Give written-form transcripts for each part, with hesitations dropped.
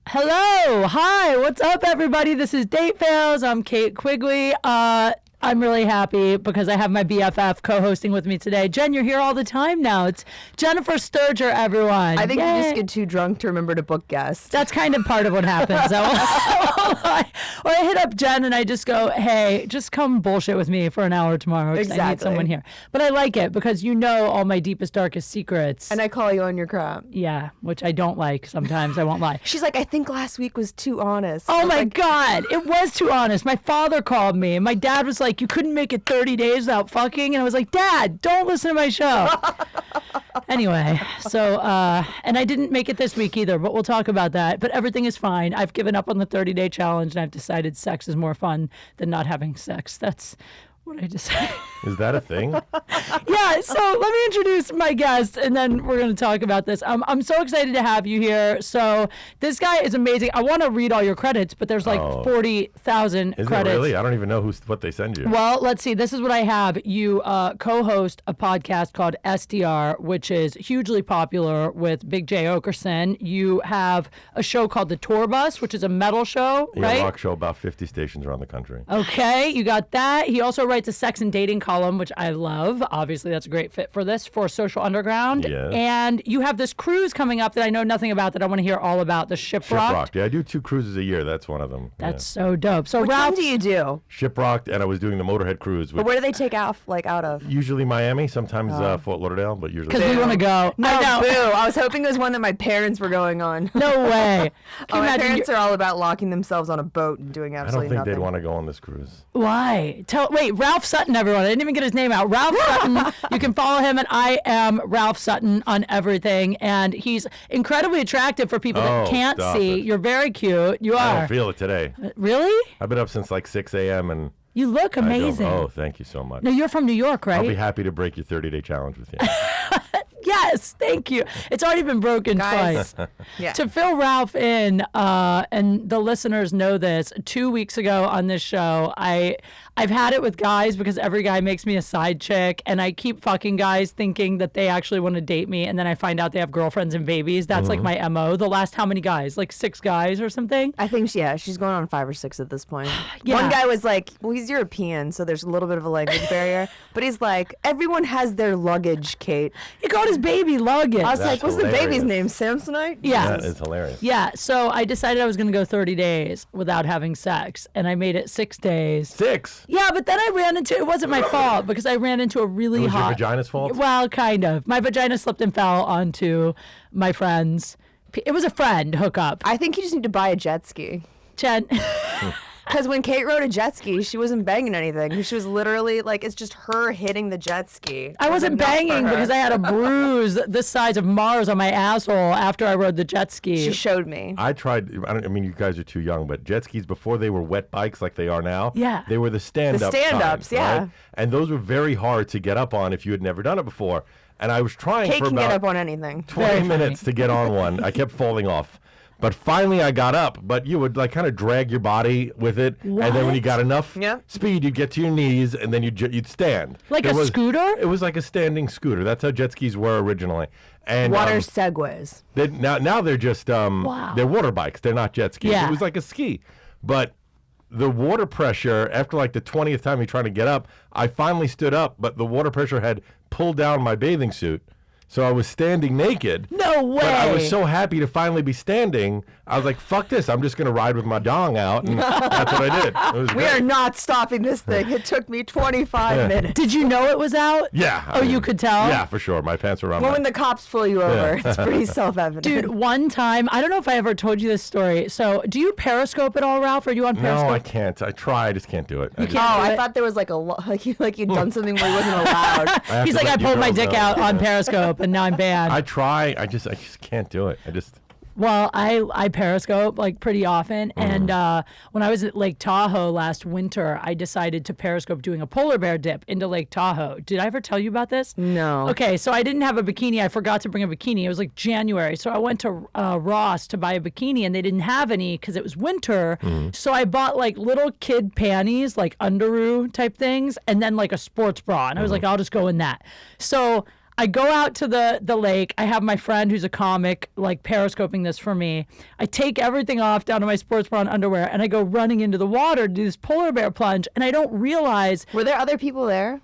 Hello. Hi. What's up, everybody? This is Datefails. I'm Kate Quigley. I'm really happy because I have my BFF co-hosting with me today. Jenn, you're here all the time now. It's Jennifer Sterger, everyone. I think Yay. you just get too drunk to remember to book guests. That's kind of part of what happens. Or I hit up Jenn and I just go, hey, just come bullshit with me for an hour tomorrow because I need someone here. But I like it because you know all my deepest, darkest secrets. And I call you on your crap. Yeah, which I don't like sometimes. I won't lie. She's like, I think last week was too honest. Oh my God, it was too honest. My father called me and my dad was like, you couldn't make it 30 days without fucking. And I was like, Dad, don't listen to my show. Anyway, so, and I didn't make it this week either, but we'll talk about that. But everything is fine. I've given up on the 30-day challenge and I've decided sex is more fun than not having sex. That's what I decided. Is that a thing? Yeah, so let me introduce my guest and then we're going to talk about this. I'm so excited to have you here. So this guy is amazing. I want to read all your credits, but there's like 40,000 Is credits. it really? I don't even know what they send you. Well, let's see. This is what I have. You co-host a podcast called SDR, which is hugely popular with Big J. Okerson. You have a show called The Tour Bus, which is a metal show, Yeah, right? rock show, about 50 stations around the country. Okay, you got that. He also writes a sex and dating column, which I love. Obviously, that's a great fit for this, for Social Underground. Yes. And you have this cruise coming up that I know nothing about that I want to hear all about, the ShipRocked. ShipRocked. Yeah, I do 2 cruises a year. That's one of them. That's so dope. So Which Ralph, one do you do? ShipRocked, and I was doing the Motorhead cruise. But where do they take out of? Usually Miami, sometimes Fort Lauderdale, but usually. because we want to go. No, I know. boo. I was hoping it was one that my parents were going on. No way. Can you My imagine parents are all about locking themselves on a boat and doing I don't absolutely think nothing. they'd want to go on this cruise. Why? Wait, Ralph Sutton, everyone. I didn't even get his name out. Ralph Sutton. You can follow him at I am Ralph Sutton on everything. And he's incredibly attractive for people that Oh, can't stop see. it. You're very cute. You I are. don't feel it today. Really? I've been up since like 6 a.m. and You look I don't- amazing. Oh, thank you so much. No, you're from New York, right? I'll be happy to break your 30-day challenge with you. Yes, thank you. It's already been broken Guys. twice. Yeah. To fill Ralph in, and the listeners know this, 2 weeks ago on this show, I've had it with guys because every guy makes me a side chick, and I keep fucking guys thinking that they actually want to date me, and then I find out they have girlfriends and babies. That's like my MO. The last how many guys? Like 6 guys or something? I think, she's going on 5 or 6 at this point. Yeah. One guy was like, well, he's European, so there's a little bit of a language barrier. But he's like, everyone has their luggage, Kate. He called his baby luggage. I was That's like, what's the hilarious. baby's name? Samsonite? Yeah. That is hilarious. Yeah, so I decided I was going to go 30 days without having sex, and I made it 6 days. 6. Yeah, but then I ran into, it wasn't my fault because I ran into a really It was your hot. vagina's fault? Well, kind of. My vagina slipped and fell onto my friend's. It was a friend hookup. I think you just need to buy a jet ski. Jen. Because when Kate rode a jet ski, she wasn't banging anything. She was literally like, it's just her hitting the jet ski. I wasn't Enough for banging her. because I had a bruise this size of Mars on my asshole after I rode the jet ski. She showed me. I tried. I mean, you guys are too young, but jet skis before they were wet bikes like they are now. Yeah. They were the stand-up. The stand-ups, kinds, yeah. right? And those were very hard to get up on if you had never done it before. And I was trying Kate for can about get up on anything. 20 Very minutes to get on one. I kept falling off. But finally I got up, but you would like kind of drag your body with it. And then when you got enough Yep. speed, you'd get to your knees and then you'd stand. Like It a was- scooter? It was like a standing scooter. That's how jet skis were originally. And Water segways. now they're just they're water bikes. They're not jet skis. Yeah. It was like a ski. But the water pressure, after like the 20th time you're trying to get up, I finally stood up, but the water pressure had pulled down my bathing suit. So I was standing naked. No way. But I was so happy to finally be standing. I was like, fuck this. I'm just going to ride with my dong out. And that's what I did. It was We great. are not stopping this thing. It took me 25 minutes. Did you know it was out? Yeah. Oh, you could tell? Yeah, for sure. My pants were on. Well, my- when the cops pull you over, it's pretty self-evident. Dude, one time, I don't know if I ever told you this story. So, do you Periscope at all, Ralph? Are you on Periscope? No, I can't. I try. I just can't do it. I just- Oh, do I it. thought there was like like you'd done something where he wasn't allowed. I have He's to like, I let you pulled my girls dick know. out on Periscope, and now I'm banned. I try. I just can't do it. Well, I Periscope like pretty often, and when I was at Lake Tahoe last winter, I decided to Periscope doing a polar bear dip into Lake Tahoe. Did I ever tell you about this? No. Okay, so I didn't have a bikini. I forgot to bring a bikini. It was like January, so I went to Ross to buy a bikini, and they didn't have any because it was winter. So I bought like little kid panties, like underoo type things, and then like a sports bra, and I was like, I'll just go in that. So I go out to the lake. I have my friend who's a comic, like, periscoping this for me. I take everything off down to my sports bra and underwear, and I go running into the water to do this polar bear plunge, and I don't realize... Were there other people there?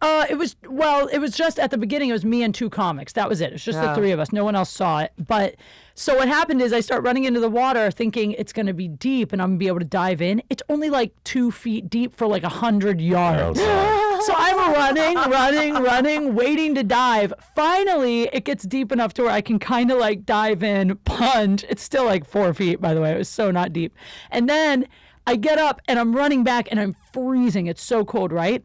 It was just at the beginning, it was me and 2 comics. That was it. It's just the 3 of us. No one else saw it. But so what happened is I start running into the water thinking it's going to be deep and I'm going to be able to dive in. It's only like 2 feet deep for like 100 yards. So I'm running, waiting to dive. Finally, it gets deep enough to where I can kind of like dive in, plunge. It's still like 4 feet, by the way. It was so not deep. And then I get up and I'm running back and I'm freezing. It's so cold, right?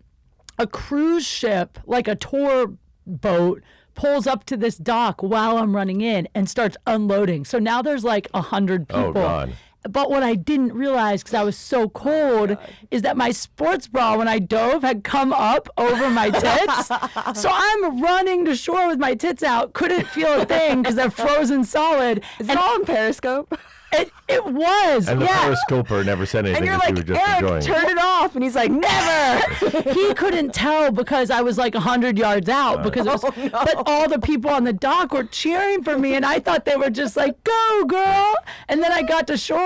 A cruise ship, like a tour boat, pulls up to this dock while I'm running in and starts unloading. So now there's like 100 people. Oh, God. But what I didn't realize, because I was so cold, is that my sports bra, when I dove, had come up over my tits. So I'm running to shore with my tits out, couldn't feel a thing because they're frozen solid. Is it all on Periscope? It was, And the yeah. periscoper never said anything. And you're because like, he was just Eric, enjoying turn it off. And he's like, never. He couldn't tell because I was like 100 yards out because it was, but all the people on the dock were cheering for me and I thought they were just like, go girl. And then I got to shore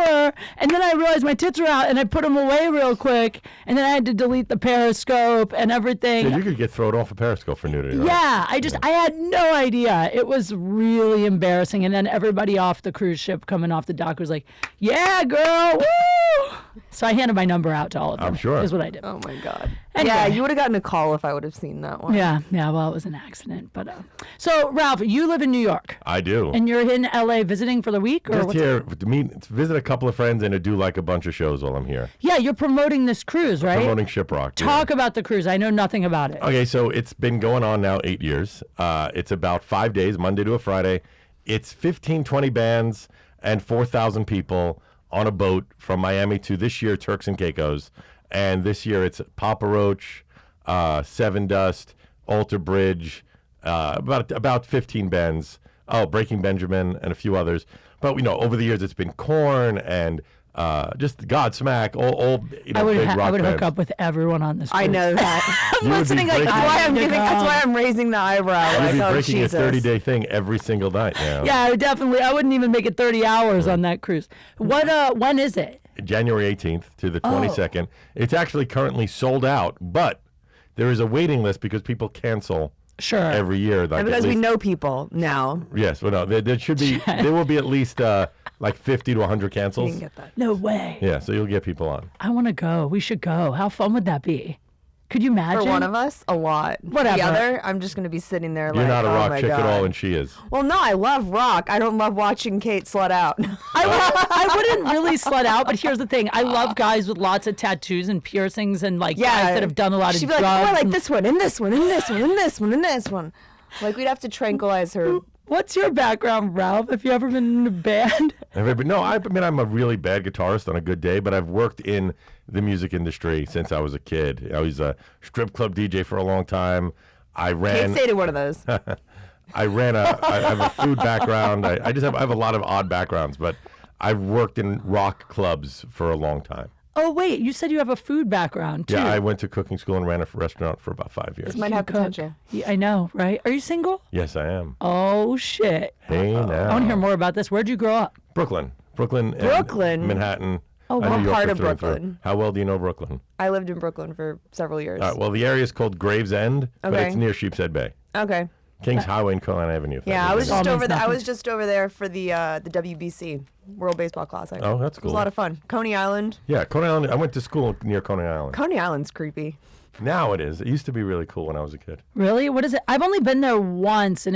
and then I realized my tits were out and I put them away real quick and then I had to delete the periscope and everything. Yeah, you could get thrown off a periscope for nudity, right? Yeah, I had no idea. It was really embarrassing. And then everybody off the cruise ship coming off the dock was like, yeah, girl, woo! So I handed my number out to all of them. I'm sure. Is what I did. Oh my God. Anyway. Yeah, you would have gotten a call if I would have seen that one. Yeah, well, it was an accident. But so, Ralph, you live in New York. I do. And you're in LA visiting for the week? Or Just what's here to meet, visit a couple of friends and to do like a bunch of shows while I'm here. Yeah, you're promoting this cruise, right? Promoting ShipRocked. Talk about the cruise. I know nothing about it. Okay, so it's been going on now 8 years. It's about 5 days, Monday to a Friday. It's 15, 20 bands and 4,000 people on a boat from Miami to this year Turks and Caicos. And this year it's Papa Roach, Seven Dust, Alter Bridge, about 15 bands. Oh, Breaking Benjamin and a few others. But over the years it's been Korn and just Godsmack, all big rock I would hook bands. up with everyone on this cruise. I know that. You would be Listening, like, breaking- that's why I'm raising the eyebrow. You'd Like, be oh, breaking Jesus. a 30-day thing every single night now. Yeah, I wouldn't even make it 30 hours on that cruise. When is it? January 18th to the 22nd. It's actually currently sold out, but there is a waiting list because people cancel Sure. every year. Like And because at we least- know people now. Yes, well, no, there should be. There will be at least like 50 to 100 You cancels. didn't get that. No way. Yeah, so you'll get people on. I want to go. We should go. How fun would that be? Could you imagine? For one of us, a lot. Whatever. The other, I'm just going to be sitting there You're like, not a oh rock my chick God. at all, and she is. Well, no, I love rock. I don't love watching Kate slut out. I wouldn't really slut out, but here's the thing. I love guys with lots of tattoos and piercings and like guys that have done a lot of She'd drugs. be like, oh, I like and- this one, and this one, and this one, and this one, and this one. Like, we'd have to tranquilize her. What's your background, Ralph? Have you ever been in a band? No, I mean I'm a really bad guitarist on a good day, but I've worked in the music industry since I was a kid. I was a strip club DJ for a long time. I ran. Kate stayed at one of those. I have a food background. I have a lot of odd backgrounds, but I've worked in rock clubs for a long time. Oh, wait. You said you have a food background, too. Yeah, I went to cooking school and ran a restaurant for about 5 years. This might have Cook. potential. Yeah, I know, right? Are you single? Yes, I am. Oh, shit. Hey, now. I want to hear more about this. Where'd you grow up? Brooklyn. And Brooklyn? Manhattan. Oh, and what New York part for of through and through. Brooklyn? How well do you know Brooklyn? I lived in Brooklyn for several years. Well, the area is called Gravesend, but Okay. it's near Sheepshead Bay. Okay. Kings Highway and Conant Avenue. if that Yeah, I means was anything. just over there. I nothing. was just over there for the WBC, World Baseball Classic. Oh, that's It was cool. a lot of fun. Coney Island. Yeah, Coney Island. I went to school near Coney Island. Coney Island's creepy. Now it is. It used to be really cool when I was a kid. Really? What is it? I've only been there once, and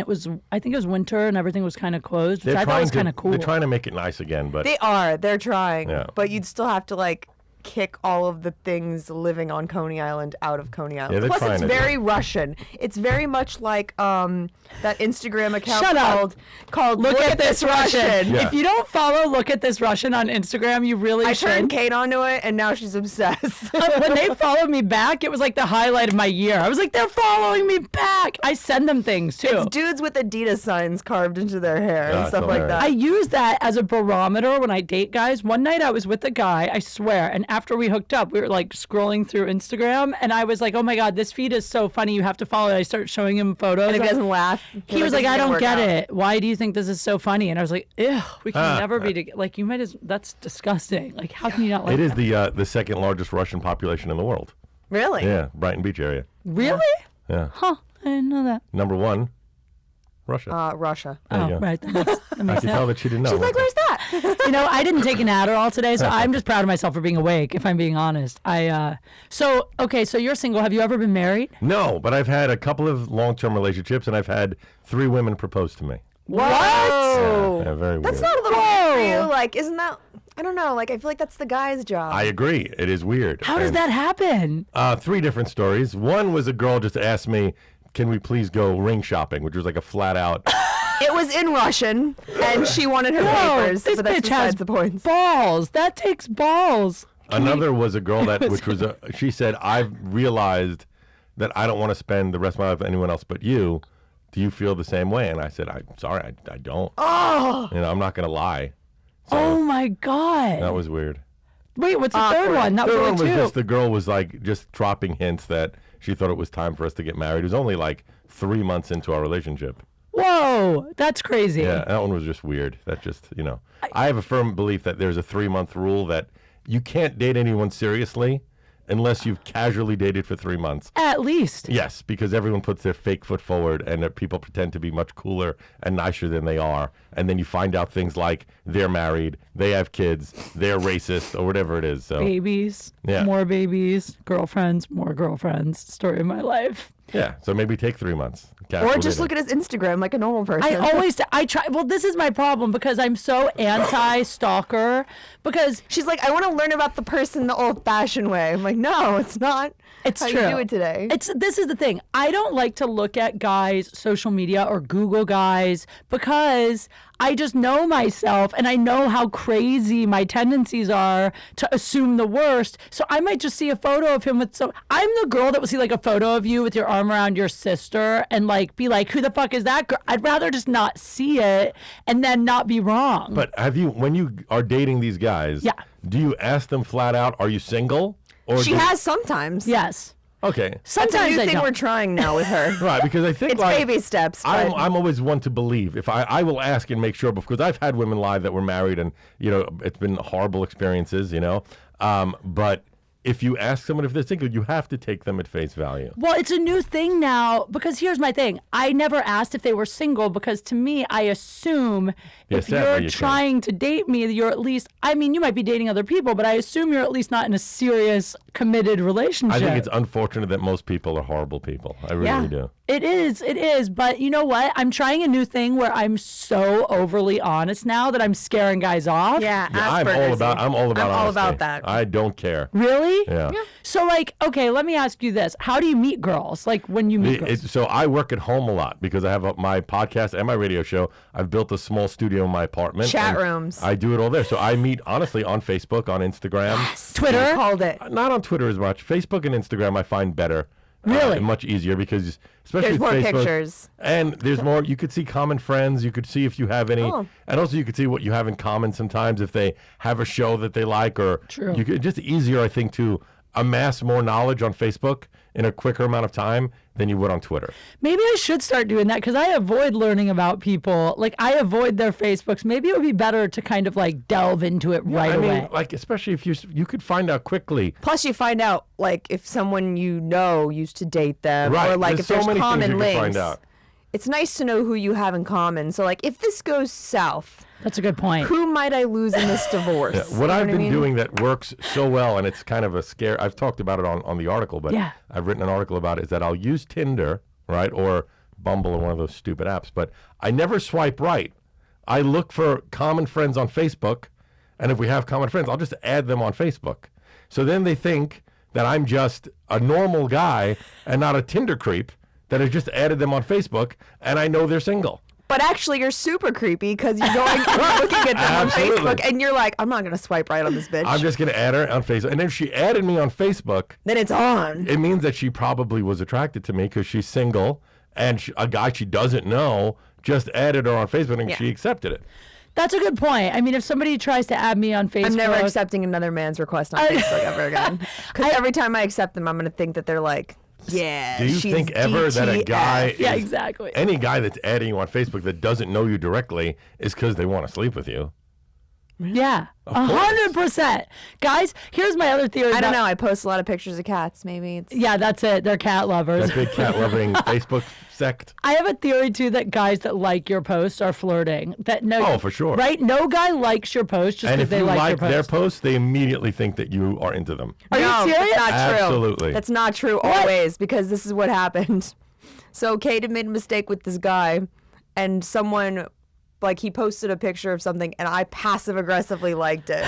I think it was winter, and everything was kind of closed, which I thought was kind of cool. They're trying to make it nice again, but They are. They're trying. Yeah. But you'd still have to, like, kick all of the things living on Coney Island out of Coney Island. Yeah, they're Plus, trying it's to do very Russian. It's very much like that Instagram account Shut up. called Look at this Russian. Yeah. If you don't follow Look at This Russian on Instagram, you really I should. turned Kate onto it, and now she's obsessed. When they followed me back, it was like the highlight of my year. I was like, they're following me back. I send them things too. It's dudes with Adidas signs carved into their hair and That's stuff like hilarious. that. I use that as a barometer when I date guys. One night I was with a guy, I swear, and after we hooked up, we were like scrolling through Instagram, and I was like, oh my God, this feed is so funny. You have to follow it. I start showing him photos. And if he doesn't laugh, he was like, I don't get it. Why do you think this is so funny? And I was like, ew, we can never be together. Like, you might as, that's disgusting. Like, how can you not like It is that? the second largest Russian population in the world. Really? Yeah, Brighton Beach area. Really? Yeah. Huh. I didn't know that. Number 1, Russia. Russia. There you Oh, go. right. That makes I can sense. tell that she didn't know. She's like, where's that? You know, I didn't take an Adderall today, so I'm just proud of myself for being awake, if I'm being honest. So you're single. Have you ever been married? No, but I've had a couple of long-term relationships, and I've had 3 women propose to me. What? Yeah, very weird. That's not a little weird for you. Like, isn't that? I don't know. Like, I feel like that's the guy's job. I agree. It is weird. How does And, that happen? 3 different stories. One was a girl just asked me, can we please go ring shopping, which was like a flat-out... It was in Russian, and she wanted her papers, this but that's bitch has besides the point. balls. That takes balls. Another was a girl she said, I've realized that I don't want to spend the rest of my life with anyone else but you. Do you feel the same way? And I said, I'm sorry, I don't. Oh, You know, I'm not going to lie. So Oh my God. that was weird. Wait, what's the third one? That Third was one was only 2. just the girl was like just dropping hints that she thought it was time for us to get married. It was only like 3 months into our relationship. Whoa, that's crazy. Yeah, that one was just weird. That just, you know, I have a firm belief that there's a 3-month rule that you can't date anyone seriously unless you've casually dated for 3 months. At least. Yes, because everyone puts their fake foot forward and people pretend to be much cooler and nicer than they are. And then you find out things like they're married, they have kids, they're racist, or whatever it is. So Babies, Yeah. more babies, girlfriends, more girlfriends. Story of my life. yeah, so maybe take 3 months. or just look at his Instagram like a normal person. I try. Well, this is my problem because I'm so anti-stalker. Because She's like, I want to learn about the person the old-fashioned way. I'm like, no, it's not. it's how true. you do it today. This is the thing. I don't like to look at guys' social media or Google guys because I just know myself and I know how crazy my tendencies are to assume the worst. So I might just see a photo of him with I'm the girl that will see like a photo of you with your arm around your sister and like be like, who the fuck is that girl? I'd rather just not see it and then not be wrong. But when you are dating these guys, Yeah. do you ask them flat out, are you single? Or She has sometimes. Yes. Okay. That's a Sometimes new I thing don't. we're trying now with her. Right, because I think It's like, baby steps. But I'm always one to believe. If I will ask and make sure, because I've had women lie that were married and, you know, it's been horrible experiences, you know. But if you ask someone if they're single, you have to take them at face value. Well, it's a new thing now because here's my thing. I never asked if they were single because to me, I assume if sadly, you're you trying to date me, you're at least, I mean, you might be dating other people, but I assume you're at least not in a serious, committed relationship. I think it's unfortunate that most people are horrible people. I really do. It is. But you know what? I'm trying a new thing where I'm so overly honest now that I'm scaring guys off. yeah, Yeah, I'm Asperger's. all about all honesty. about that. I don't care. Really? Yeah. So, like, okay, let me ask you this. How do you meet girls? Like, when you meet girls? So I work at home a lot because I have my podcast and my radio show. I've built a small studio in my apartment. Chat and rooms. I do it all there. So I meet, honestly, on Facebook, on Instagram. Twitter? You called it. Not on Twitter as much. Facebook and Instagram I find better. Really? Much easier because especially There's with more Facebook, pictures. and there's more. You could see common friends. You could see if you have any, Oh. and also you could see what you have in common. Sometimes if they have a show that they like, or True. you could just easier, I think, to amass more knowledge on Facebook in a quicker amount of time than you would on Twitter. Maybe I should start doing that because I avoid learning about people. Like, I avoid their Facebooks. Maybe it would be better to kind of like delve into it right I away. mean, like especially if you could find out quickly. Plus, you find out like if someone you know used to date them, Right. or like There's if so there's many things common you can links. find out. It's nice to know who you have in common. So, like, if this goes south, That's a good point. who might I lose in this divorce? Yeah, You what know I've I been mean? doing that works so well, and it's kind of a scare. I've talked about it on the article, but Yeah. I've written an article about it, is that I'll use Tinder, right, or Bumble or one of those stupid apps, but I never swipe right. I look for common friends on Facebook, and if we have common friends, I'll just add them on Facebook. So then they think that I'm just a normal guy and not a Tinder creep that has just added them on Facebook, and I know they're single. But actually, you're super creepy because you're going and looking at them on Absolutely. Facebook, and you're like, I'm not going to swipe right on this bitch. I'm just going to add her on Facebook. And then she added me on Facebook. Then it's on. It means that she probably was attracted to me because she's single, and a guy she doesn't know just added her on Facebook and Yeah. she accepted it. That's a good point. I mean, if somebody tries to add me on Facebook, I'm never accepting another man's request on Facebook ever again. Because every time I accept them, I'm going to think that they're like, yeah, Do you she's think ever that a DTF. guy Yeah, is- exactly. any guy that's adding you on Facebook that doesn't know you directly is because they want to sleep with you? Yeah, course. 100%. Guys, here's my other theory. I don't about- know. I post a lot of pictures of cats. Maybe it's. Yeah, that's it. They're cat lovers. That big cat loving Facebook sect. I have a theory too that guys that like your posts are flirting. That no, Oh, for sure. right? No guy likes your post just And because if they you like like your their post. posts, they immediately think that you are into them. Are you No, serious? That's not true. Absolutely. That's not true always because this is what happened. So Kate had made a mistake with this guy, and someone, like, he posted a picture of something, and I passive aggressively liked it.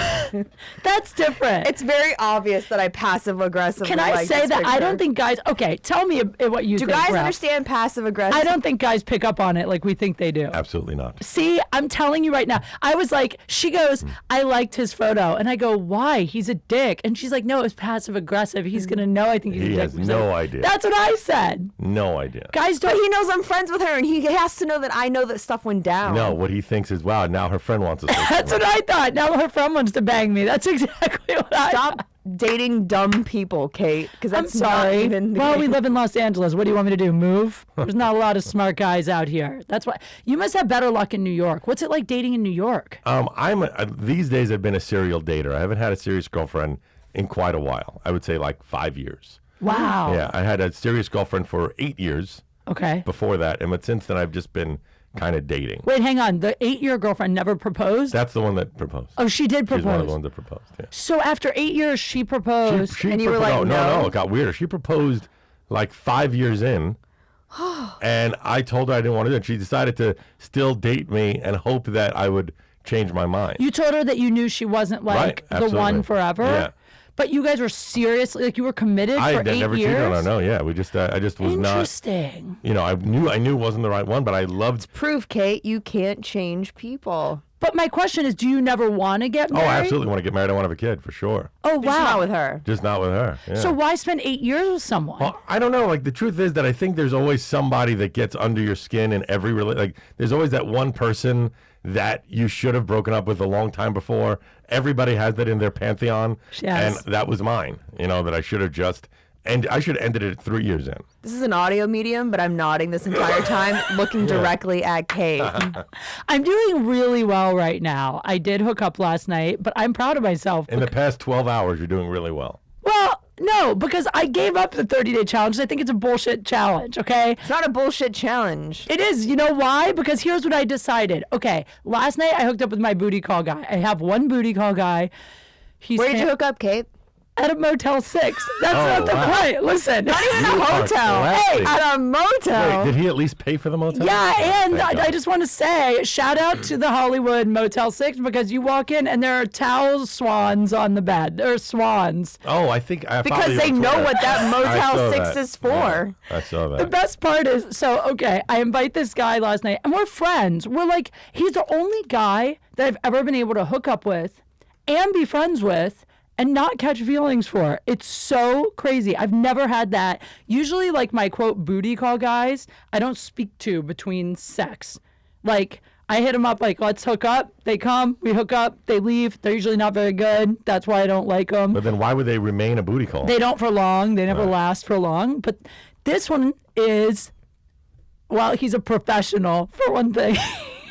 That's different. It's very obvious that I passive aggressively. Can I liked say this that I picture. don't think guys? Okay, tell me what you Do think. guys Ralph. understand passive aggressive? I don't think guys pick up on it like we think they do. Absolutely not. See, I'm telling you right now. I was like, she goes, I liked his photo. And I go, why? He's a dick. And she's like, no, it's passive aggressive. He's going to know I think he's a He dick. has He's no like, idea. That's what I said. No idea. Guys But don't. he knows I'm friends with her, and he has to know that I know that stuff went down. No, what he thinks is, wow, now her friend wants to sleep That's with what her. I thought. Now her friend wants to bang me. That's exactly what I Stop thought. dating dumb people, Kate. Because I'm that's not sorry. even. The Well, case. we live in Los Angeles. What do you want me to do? Move? There's not a lot of smart guys out here. That's why you must have better luck in New York. What's it like dating in New York? These days I've been a serial dater. I haven't had a serious girlfriend in quite a while. I would say like 5 years. Wow. Yeah, I had a serious girlfriend for 8 years Okay. before that, but since then I've just been kind of dating. Wait, hang on. The 8-year girlfriend never proposed? That's the one that proposed. Oh, she did She's one of propose. the ones that proposed. Yeah. So after 8 years, she proposed. She And you were like, no, no? it got weirder. She proposed like 5 years in, and I told her I didn't want to do it. She decided to still date me and hope that I would change my mind. You told her that you knew she wasn't like Right, the one absolutely. forever. Yeah. But you guys were seriously like you were committed I for had 8 never years. cheated on her. No, yeah, I just was not. Interesting. You know, I knew it wasn't the right one, but I loved. Proof, Kate, you can't change people. But my question is, do you never want to get Oh, married? I absolutely want to get married. I want to have a kid for sure. Oh, Just not wow. with her. Just not with her. Yeah. So why spend 8 years with someone? Well, I don't know. Like the truth is that I think there's always somebody that gets under your skin in every like. There's always that one person that you should have broken up with a long time before. Everybody has that in their pantheon, Yes. and that was mine. You know that I should have just and I should have ended it 3 years in. This is an audio medium, but I'm nodding this entire time, looking directly at Kate. I'm doing really well right now. I did hook up last night, but I'm proud of myself. In the past 12 hours, you're doing really well. Well, no, because I gave up the 30-day challenge. I think it's a bullshit challenge, okay? It's not a bullshit challenge. It is. You know why? Because here's what I decided. Okay, last night I hooked up with my booty call guy. I have one booty call guy. He's Where did you hook up, Kate? at a Motel 6. That's Oh, not the wow. point. Listen. Not even You a are hotel. classy. Hey, at a motel. Wait, did he at least pay for the motel? Yeah, and Thank I God. just want to say, shout out to the Hollywood Motel 6 because you walk in and there are towel swans on the bed. There are swans. Oh, I think I follow Because you they on know Twitter. what that I Motel saw 6 that. is for. Yeah, I saw that. The best part is, so, okay, I invite this guy last night and we're friends. We're like, he's the only guy that I've ever been able to hook up with and be friends with and not catch feelings for. It's so crazy. I've never had that. Usually, like my quote booty call guys, I don't speak to between sex. Like, I hit them up like, let's hook up. They come, we hook up, they leave. They're usually not very good. That's why I don't like them. But then why would they remain a booty call? They don't for long. They never last for long. But this one is, well, he's a professional for one thing.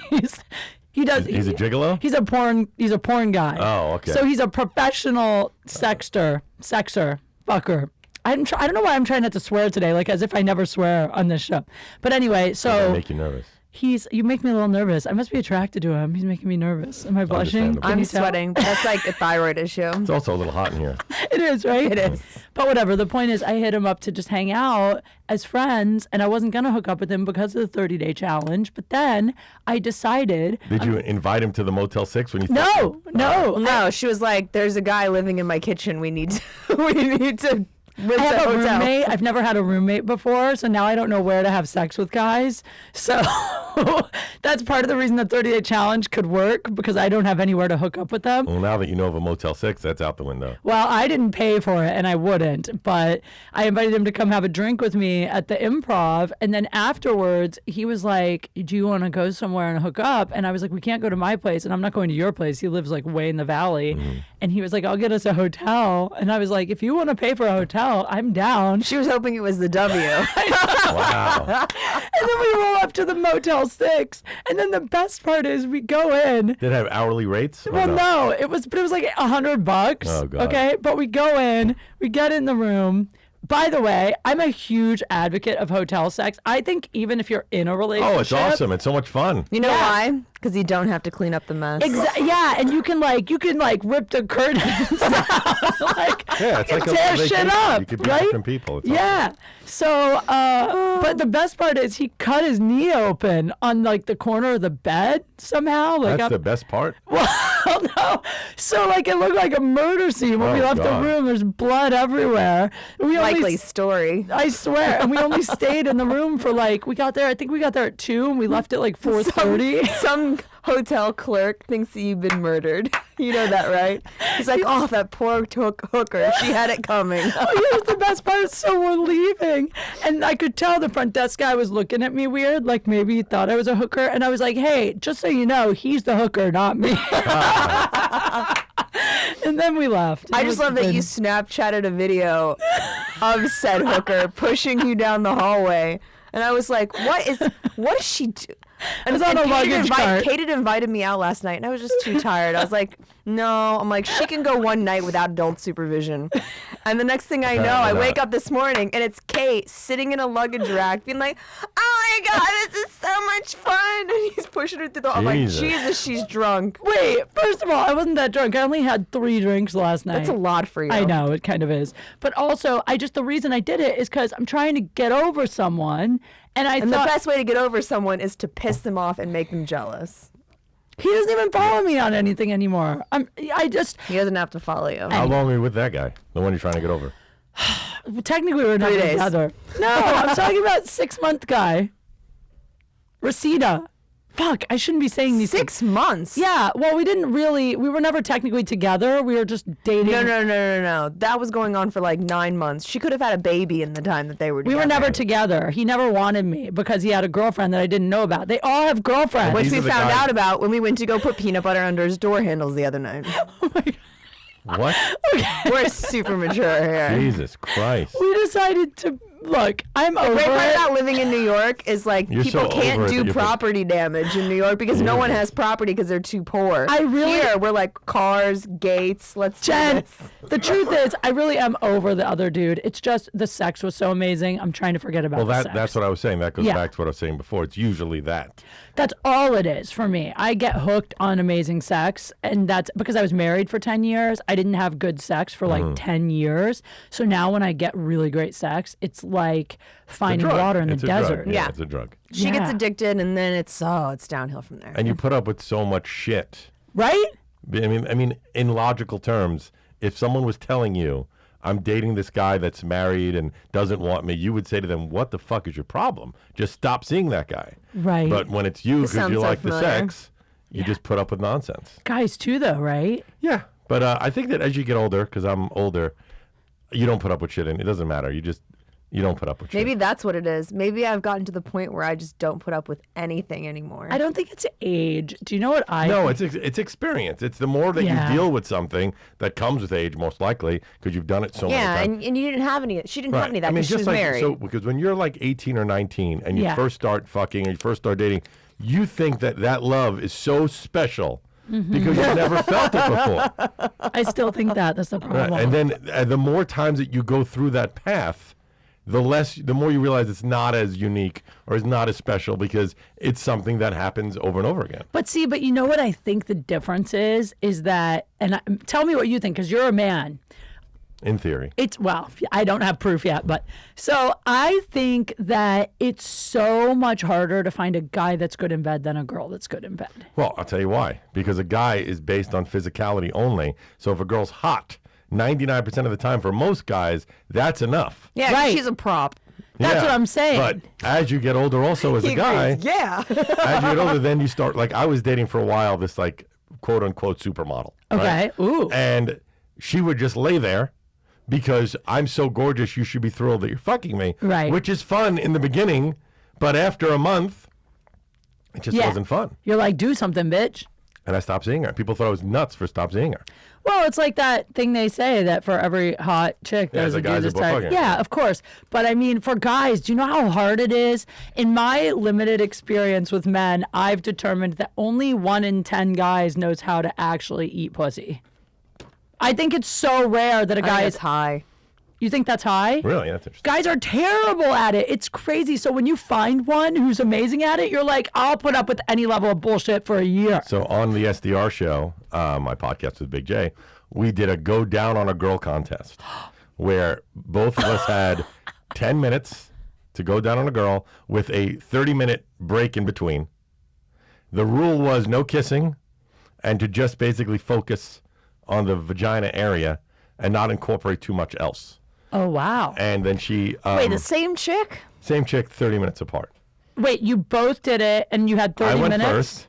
He's a gigolo? He's a porn guy. Oh, okay. So he's a professional sexer, fucker. I don't know why I'm trying not to swear today, like as if I never swear on this show. But anyway, Does so that make you nervous? you make me a little nervous. I must be attracted to him. He's making me nervous. Am I blushing? Understandable. Can I'm you tell? sweating, but that's like a thyroid issue. It's also a little hot in here. It is, right? It is. But whatever. The point is, I hit him up to just hang out as friends, and I wasn't going to hook up with him because of the 30-day challenge. But then I decided, Did you invite him to the Motel 6 when you thought no. No, she was like, "There's a guy living in my kitchen. We need to. We need to." I have a roommate. I've never had a roommate before, so now I don't know where to have sex with guys. So that's part of the reason the 30-day challenge could work, because I don't have anywhere to hook up with them. Well, now that you know of a Motel 6, that's out the window. Well, I didn't pay for it, and I wouldn't, but I invited him to come have a drink with me at the Improv, and then afterwards, he was like, do you want to go somewhere and hook up? And I was like, we can't go to my place, and I'm not going to your place. He lives like way in the valley. And he was like, I'll get us a hotel. And I was like, if you want to pay for a hotel, I'm down. She was hoping it was the W. Wow. And then we roll up to the Motel 6. And then the best part is we go in. Did it have hourly rates? Or Well, no, it was like $100. Oh, God. Okay, but we go in, we get in the room. By the way, I'm a huge advocate of hotel sex. I think even if you're in a relationship. Oh, it's awesome. It's so much fun. You know why? Because you don't have to clean up the mess. Yeah, and you can rip the curtains out, Yeah, it's like tear a shit vacation. up, You could be right? different people. It's Yeah. So, but the best part is he cut his knee open on like the corner of the bed somehow. Like That's the best part. Well, no. So it looked like a murder scene when we Oh, left God. the room. There's blood everywhere. We Likely story. I swear. And we only stayed in the room for I think we got there at 2 and we left at 4:30. Some hotel clerk thinks that you've been murdered. You know that, right? He's like, oh, that poor hooker. She had it coming. Here's the best part. So we're leaving. And I could tell the front desk guy was looking at me weird. Like maybe he thought I was a hooker. And I was like, hey, just so you know, he's the hooker, not me. And then we left. I just love that you Snapchatted a video of said hooker pushing you down the hallway. And I was like, what is she do? And, It's on a luggage cart. Kate had invited me out last night, and I was just too tired. I was like, no. I'm like, she can go one night without adult supervision. And the next thing I know, I wake up this morning, and it's Kate sitting in a luggage rack being like, oh my God, this is so much fun. And he's pushing her through the... I'm like, Jesus. Jesus, she's drunk. Wait, first of all, I wasn't that drunk. I only had 3 drinks last night. That's a lot for you. I know, it kind of is. But also, the reason I did it is because I'm trying to get over someone. And And thought, the best way to get over someone is to piss them off and make them jealous. he doesn't even follow me on anything anymore. He doesn't have to follow you. How long were you with that guy? The one you're trying to get over? Technically, we're not 3 days. together. No, I'm talking about 6-month guy. Reseda. Fuck, I shouldn't be saying these 6 months? Yeah, well, we were never technically together. We were just dating. No. That was going on for 9 months. She could have had a baby in the time that they were together. We were never together. He never wanted me because he had a girlfriend that I didn't know about. They all have girlfriends. Which These we are the found guys- out about when we went to go put peanut butter under his door handles the other night. Oh my God. What? We're super mature here. Jesus Christ. We decided to look. I'm over Great part it. about living in New York is You're people so over can't it that do you're- property damage in New York because no one has property because they're too poor. I really- Here, we're like cars, gates, let's do Jen, this. the truth is, I really am over the other dude. It's just the sex was so amazing. I'm trying to forget about Well, the sex. that's what I was saying. That goes Yeah. back to what I was saying before. It's usually that. That's all it is for me. I get hooked on amazing sex, and that's because I was married for 10 years. I didn't have good sex for 10 years. So now when I get really great sex, it's like finding Drug. water in It's the a drug. desert. Yeah. It's a drug. She gets Yeah. addicted and then it's downhill from there. And you put up with so much shit. Right? I mean, in logical terms, if someone was telling you, I'm dating this guy that's married and doesn't want me, you would say to them, what the fuck is your problem? Just stop seeing that guy. Right. But when it's you because sounds you so like the familiar. sex, you just put up with nonsense. Guys too, though, right? Yeah. But I think that as you get older, because I'm older, you don't put up with shit and it doesn't matter. You don't put up with shit. Maybe that's what it is. Maybe I've gotten to the point where I just don't put up with anything anymore. I don't think it's age. Do you know what I No, it's experience. It's the more that Yeah. you deal with something that comes with age, most likely, because you've done it so many Yeah, times. and you didn't have any. She didn't have any of that I mean, because she just was like married. so, because when you're like 18 or 19 and you Yeah. first start fucking or you first start dating, you think that love is so special because you've never felt it before. I still think that's the problem. Right. And then the more times that you go through that path, the more you realize it's not as unique or it's not as special because it's something that happens over and over again. But you know what I think the difference is that, and tell me what you think, because you're a man. In theory. I don't have proof yet, but so I think that it's so much harder to find a guy that's good in bed than a girl that's good in bed. Well, I'll tell you why. Because a guy is based on physicality only. So if a girl's hot, 99% of the time for most guys, that's enough. yeah, 'cause Right. she's a prop. That's what I'm saying. But as you get older, also as a He guy, agrees. Yeah. as you get older, then you start, like, I was dating for a while this, like, quote unquote supermodel. Okay. Right? Ooh. And she would just lay there because I'm so gorgeous, you should be thrilled that you're fucking me. Right. Which is fun in the beginning, but after a month, it just wasn't fun. You're like, do something, bitch. And I stopped seeing her. People thought I was nuts for stopped seeing her. Well, it's like that thing they say that for every hot chick, Yeah, there's the a guys dude that's are tired. fucking. Yeah, of course. But I mean, for guys, do you know how hard it is? In my limited experience with men, I've determined that only 1 in 10 guys knows how to actually eat pussy. I think it's so rare that a guy is. high. You think that's high? Really? That's interesting. Guys are terrible at it. It's crazy. So when you find one who's amazing at it, you're like, I'll put up with any level of bullshit for a year. So on the SDR show, my podcast with Big J, we did a go down on a girl contest where both of us had 10 minutes to go down on a girl with a 30-minute break in between. The rule was no kissing and to just basically focus on the vagina area and not incorporate too much else. Oh, wow. And then she... Wait, the same chick? same chick, 30 minutes apart. Wait, you both did it and you had 30 I went minutes? first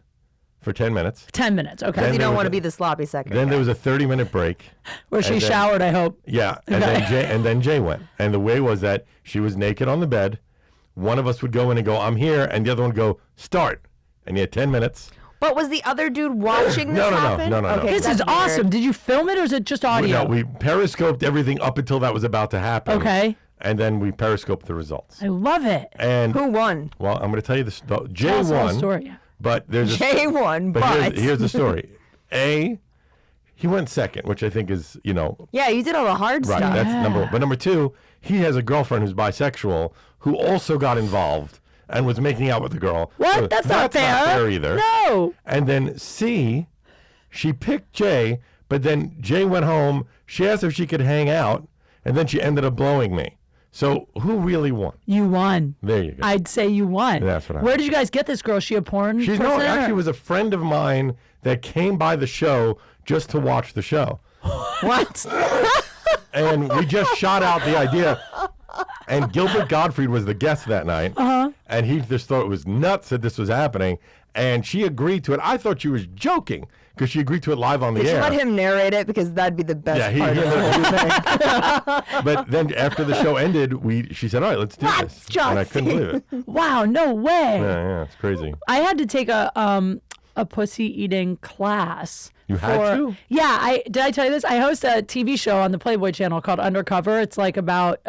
for 10 minutes. 10 minutes, okay. Then You there don't was want a- to be the sloppy second. Then there was a 30-minute break. Where she and then- showered, I hope. Yeah, and then Jay went. And the way was that she was naked on the bed. One of us would go in and go, I'm here, and the other one would go, start. And you had 10 minutes. But was the other dude watching this No. happen? Okay, This that's is awesome. weird. Did you film it or is it just audio? No, we periscoped everything up until that was about to happen. Okay. And then we periscoped the results. I love it. And Who won? well, I'm going to tell you this. Jay Tell us the whole won, story. Yeah. but there's a Jay won, but but here's the story. He went second, which I think is, yeah, you did all the hard right. stuff. That's number one. But number two, he has a girlfriend who's bisexual who also got involved and was making out with the girl. What? So That's not fair. Not fair either. No. And then C, she picked Jay, but then Jay went home. She asked if she could hang out, and then she ended up blowing me. So who really won? You won. There you go. I'd say you won. That's what I Where mean. did you guys get this girl? She a porn She's person? no, actually was a friend of mine that came by the show just to watch the show. What? And we just shot out the idea. And Gilbert Gottfried was the guest that night. And he just thought it was nuts that this was happening. And she agreed to it. I thought she was joking because she agreed to it live on the Did you air. let him narrate it? Because that'd be the best Yeah, part of the whole thing. But then after the show ended, she said, all right, let's do this. And I couldn't believe it. Wow, no way. Yeah, it's crazy. I had to take a pussy eating class. You had to? Yeah, did I tell you this? I host a TV show on the Playboy channel called Undercover. It's like about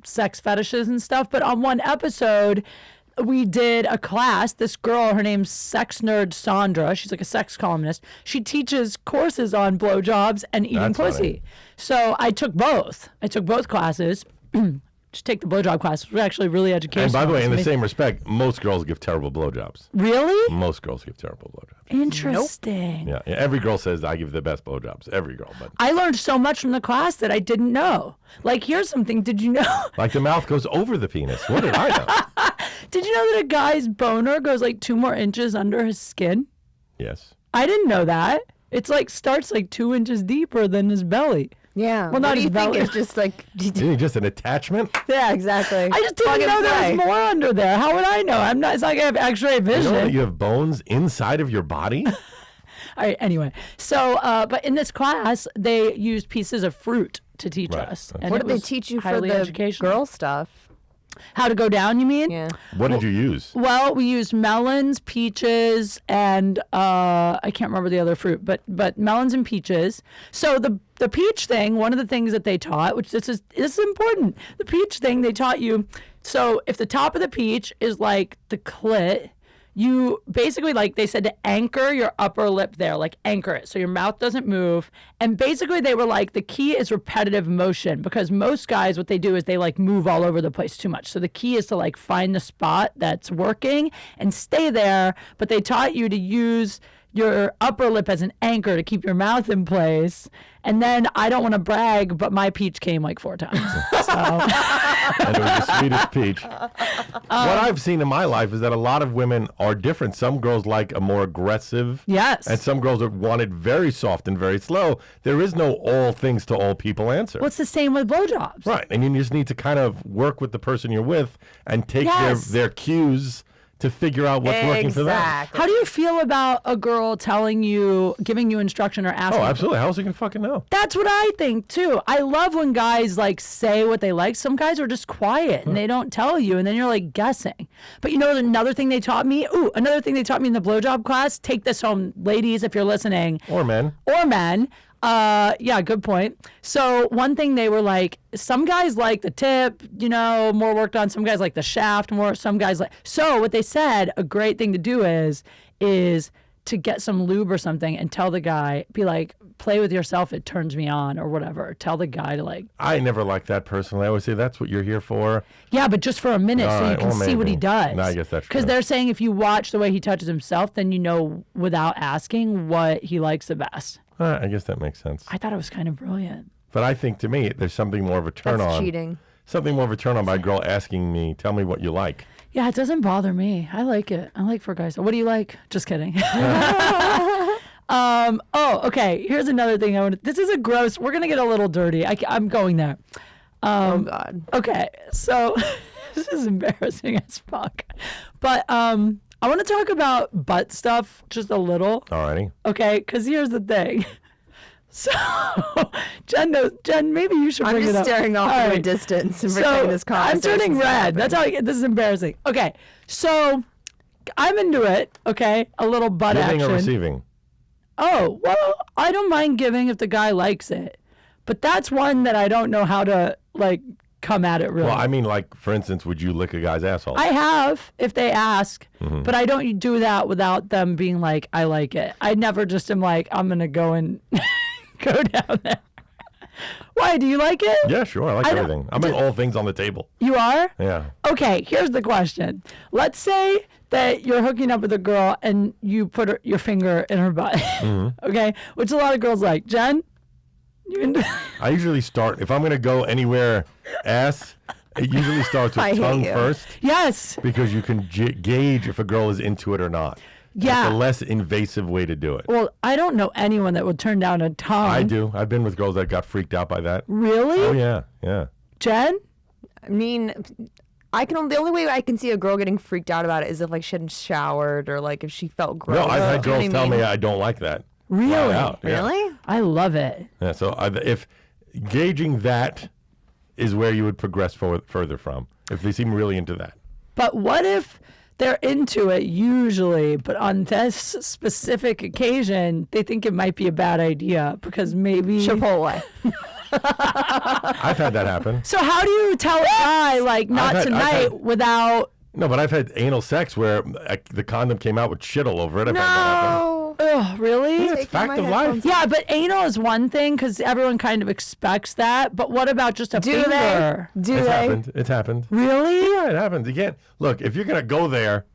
sex fetishes and stuff. But on one episode, we did a class. This girl, her name's Sex Nerd Sandra. She's like a sex columnist. She teaches courses on blowjobs and eating That's pussy. funny. So I took both. I took both classes. Just take the blowjob class. It was actually really educational. And by the way, in the It's same respect, most girls give terrible blowjobs. Really? Most girls give terrible blowjobs. Interesting. Yeah, every girl says I give the best blowjobs. Every girl, but I learned so much from the class that I didn't know. Like, here's something. Did you know? like the mouth goes over the penis. What did I know? Did you know that a guy's boner goes like 2 more inches under his skin? Yes. I didn't know that. It's like starts like 2 inches deeper than his belly. Yeah. Well, not what do his you think belly. is just like? Isn't it just an attachment? Yeah, exactly. I just didn't Plug and know there play. was more under there. How would I know? I'm not. It's not like I have X-ray You vision. know that you have bones inside of your body? All right. Anyway, so but in this class they used pieces of fruit to teach Right. us. That's And What it did they was teach you for highly the educational. girl stuff? How to go down? You mean? Yeah. What did you use? Well, we used melons, peaches, and I can't remember the other fruit, but melons and peaches. So the peach thing, one of the things that they taught, which this is important, the peach thing they taught you. So if the top of the peach is like the clit, you basically, like they said, to anchor your upper lip there, like anchor it so your mouth doesn't move. And basically they were like, the key is repetitive motion, because most guys, what they do is they like move all over the place too much. So the key is to like find the spot that's working and stay there. But they taught you to use your upper lip as an anchor to keep your mouth in place. And then I don't want to brag, but my peach came like 4 times. So. And it was the sweetest peach. What I've seen in my life is that a lot of women are different. Some girls like a more aggressive. Yes. And some girls want it very soft and very slow. There is no all things to all people answer. Well, it's the same with blowjobs. Right. And you just need to kind of work with the person you're with and take Yes. their cues to figure out what's working for them. How do you feel about a girl telling you, giving you instruction or asking? Oh, absolutely. How else you can fucking know? That's what I think too. I love when guys like say what they like. Some guys are just quiet and they don't tell you, and then you're like guessing. But you know, another thing they taught me. Another thing they taught me in the blowjob class. Take this home, ladies, if you're listening. Or men. Or men. Yeah, good point. So one thing they were like, some guys like the tip, you know, more worked on. Some guys like the shaft more. Some guys like. So what they said, a great thing to do is to get some lube or something and tell the guy, be like, play with yourself, it turns me on or whatever. Tell the guy to like. I never liked that personally. I always say that's what you're here for. Yeah, but just for a minute so you right, can well, see what he maybe. does. No, I guess that's because true. they're saying if you watch the way he touches himself, then you know without asking what he likes the best. I guess that makes sense. I thought it was kind of brilliant. But I think to me, there's something more of a turn That's on. cheating. Something more of a turn on by a girl asking me, tell me what you like. Yeah, it doesn't bother me. I like it. I like for guys. What do you like? Just kidding. Okay. Here's another thing I want. This is a gross. We're gonna get a little dirty. I'm going there. Oh God. Okay, so this is embarrassing as fuck, but I want to talk about butt stuff just a little. Alrighty. Okay, because here's the thing. So, Jen knows. Jen, maybe you should I'm bring it just up. staring off All into a right. distance and So pretending this I'm conversation. turning red. That's how I get. This is embarrassing. Okay, so I'm into it. Okay, a little butt Giving action. or receiving? Oh, well, I don't mind giving if the guy likes it. But that's one that I don't know how to, like, come at it really. Well, I mean, like, for instance, would you lick a guy's asshole? I have, if they ask, but I don't do that without them being like, I like it. I never just am like, I'm going to go and go down there. Why, do you like it? Yeah, sure. I like I don't- everything. I'm in all things on the table. You are? Yeah. Okay, here's the question. Let's say that you're hooking up with a girl and you put your finger in her butt. Okay? Which a lot of girls like. Jen? You can I usually start, if I'm going to go anywhere ass, it usually starts I with hate tongue you. first Yes. because you can gauge if a girl is into it or not. Yeah. It's a less invasive way to do it. Well, I don't know anyone that would turn down a tongue. I do. I've been with girls that got freaked out by that. Really? Oh, yeah. Yeah. Jen? I mean, the only way I can see a girl getting freaked out about it is if like she hadn't showered or like if she felt gross. No, I've had You know girls what I tell mean? me I don't like that. Really? Flat out, yeah. Really? I love it. Yeah, so if gauging that is where you would progress further from, if they seem really into that. But what if they're into it usually, but on this specific occasion, they think it might be a bad idea because maybe. Chipotle. I've had that happen. So how do you tell a guy, like, not I've tonight had- without. No, but I've had anal sex where the condom came out with shit all over it. I've had that happen. No. Ugh, really? Yeah, it's Taking fact my of headphones life. Yeah, but anal is one thing because everyone kind of expects that. But what about just a Do finger? they? Do It's they? happened. It's happened. Really? Yeah, it happens. You can't look if you're gonna go there.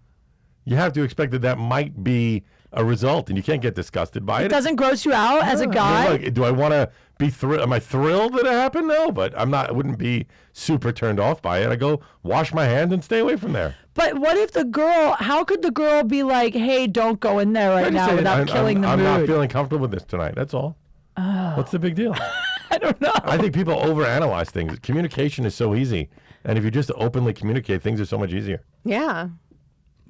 You have to expect that might be a result, and you can't get disgusted by it. It doesn't gross you out as a I mean, guy? look, do I want to be thrilled? Am I thrilled that it happened? No, but I'm not. I wouldn't be super turned off by it. I go wash my hands and stay away from there. But what if the girl, how could the girl be like, hey, don't go in there right I just now say, without killing the I'm mood? not feeling comfortable with this tonight. That's all. What's the big deal? I don't know. I think people overanalyze things. Communication is so easy, and if you just openly communicate, things are so much easier. Yeah.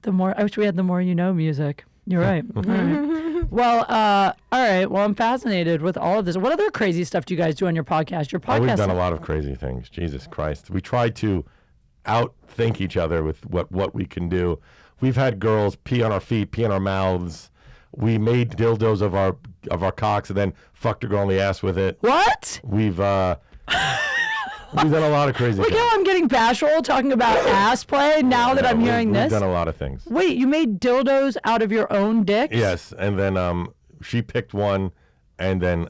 I wish we had the more you know music. You're right. All right. Well, all right. Well, I'm fascinated with all of this. What other crazy stuff do you guys do on your podcast? Your Oh, podcast. we've done a lot of crazy things. Jesus Christ. We try to outthink each other with what we can do. We've had girls pee on our feet, pee on our mouths. We made dildos of our cocks and then fucked a girl in the ass with it. What? We've done a lot of crazy Look things. how I'm getting bashful talking about ass play now that I'm hearing We've this. done a lot of things. Wait, you made dildos out of your own dicks? Yes, and then she picked one, and then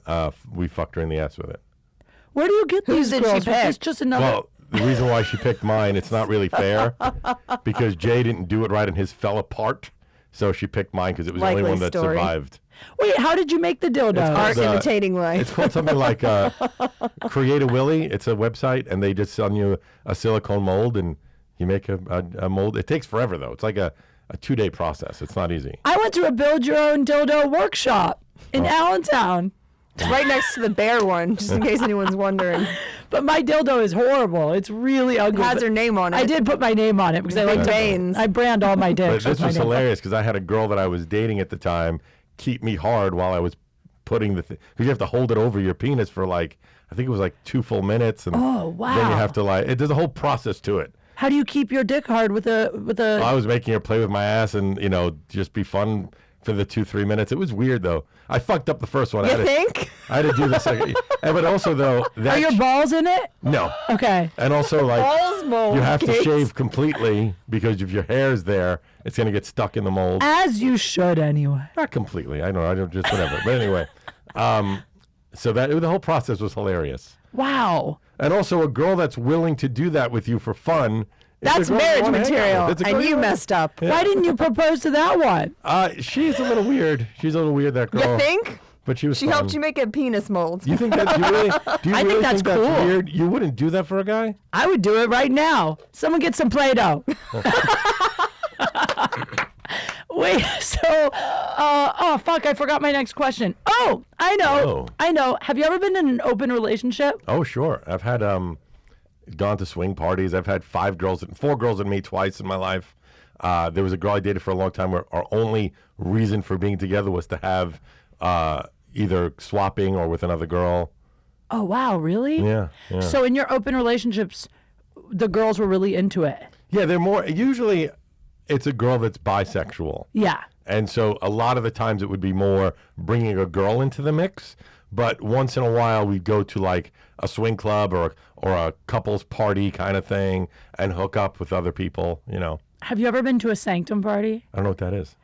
we fucked her in the ass with it. Where do you get Who these did she girls? Was pick? this just another? Well, the reason why she picked mine, it's not really fair, because Jay didn't do it right and his fell apart. So she picked mine because it was the only Likely one that story. survived. Wait, how did you make the dildo? Art Uh, imitating life. It's called something like Create a Willy. It's a website, and they just send you a silicone mold, and you make a mold. It takes forever, though. It's like a 2-day process. It's not easy. I went to a build your own dildo workshop in Allentown. It's right next to the bear one, just in case anyone's wondering. But my dildo is horrible. It's really ugly. It has but her name on it. I did put my name on it because I like to. veins. I brand all my But dicks. this with my was name. hilarious because I had a girl that I was dating at the time keep me hard while I was putting the thing. Because you have to hold it over your penis for like, I think it was like 2 full minutes. And Oh, wow. Then you have to there's a whole process to it. How do you keep your dick hard with a? I was making her play with my ass and, just be fun for the 2-3 minutes. It was weird, though. I fucked up the first one. You think? I had to do the second. But also, though, Are your balls in it? no. Okay. And also, like, Balls mold. you have to Kate. shave completely because if your hair's there, it's going to get stuck in the mold. As you should anyway. Not completely. I don't just whatever. But anyway, so the whole process was hilarious. Wow. And also, a girl that's willing to do that with you for fun. is That's a girl marriage wanna hang out material, with. It's a girl and you wanna- messed up. Why didn't you propose to that one? She's a little weird. She's a little weird, that girl. You think? But she was She fun. helped you make a penis mold. You think that? Do you really I think that's cool. weird? You wouldn't do that for a guy? I would do it right now. Someone get some Play-Doh. Wait, so, oh, fuck, I forgot my next question. Oh, I know. Oh. I know. Have you ever been in an open relationship? Oh, sure. I've had gone to swing parties. I've had 4 girls and me twice in my life. There was a girl I dated for a long time where our only reason for being together was to have either swapping or with another girl. Oh, wow, really? Yeah. So in your open relationships, the girls were really into it? Yeah, they're more, usually it's a girl that's bisexual. Yeah. And so a lot of the times it would be more bringing a girl into the mix. But once in a while we'd go to like a swing club or a couples party kind of thing and hook up with other people, Have you ever been to a Sanctum party? I don't know what that is.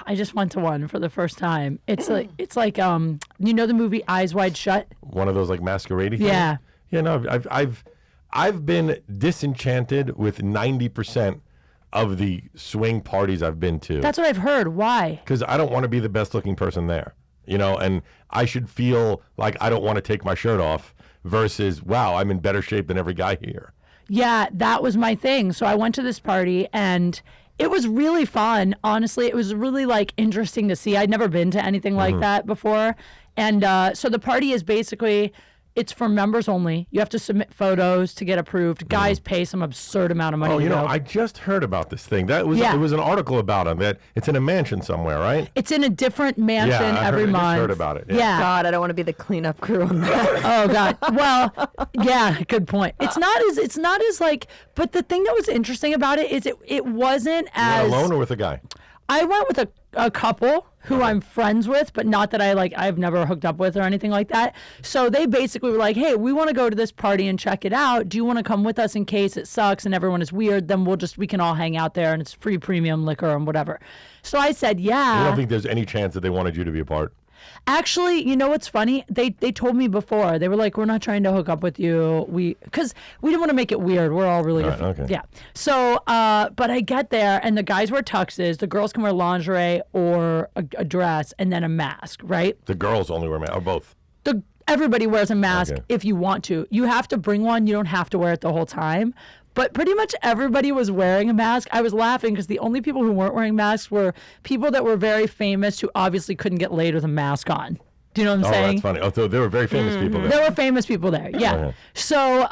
I just went to one for the first time. It's like you know the movie Eyes Wide Shut? One of those like masquerade things? Yeah. Yeah, no, I've been disenchanted with 90% of the swing parties I've been to. That's what I've heard. Why? Because I don't want to be the best looking person there, and I should feel like I don't want to take my shirt off versus, wow, I'm in better shape than every guy here. Yeah, that was my thing. So I went to this party and it was really fun. Honestly, it was really like interesting to see. I'd never been to anything like that before. And so the party is basically, it's for members only. You have to submit photos to get approved. Guys pay some absurd amount of money. Oh, to go. I just heard about this thing. It was an article about it. That it's in a mansion somewhere, right? It's in a different mansion every month. I just heard about it. Yeah. God, I don't want to be the cleanup crew on that. Oh God. Well, yeah, good point. It's not as like, but the thing that was interesting about it is it wasn't You went as alone or with a guy? I went with a couple who I'm friends with, but not that I've never hooked up with or anything like that. So they basically were like, hey, we want to go to this party and check it out. Do you want to come with us in case it sucks and everyone is weird? Then we can all hang out there and it's free premium liquor and whatever. So I said, yeah. I don't think there's any chance that they wanted you to be a part. Actually, you know what's funny? They told me before. They were like, we're not trying to hook up with you. Because we didn't want to make it weird. We're all really good. Okay. Yeah. So, but I get there and the guys wear tuxes. The girls can wear lingerie or a dress and then a mask, right? The girls only wear masks, or both. Everybody wears a mask Okay. if you want to. You have to bring one. You don't have to wear it the whole time. But pretty much everybody was wearing a mask. I was laughing because the only people who weren't wearing masks were people that were very famous who obviously couldn't get laid with a mask on. Do you know what I'm saying? That's funny. Oh, so there were very famous people there. There were famous people there. Yeah. Okay. So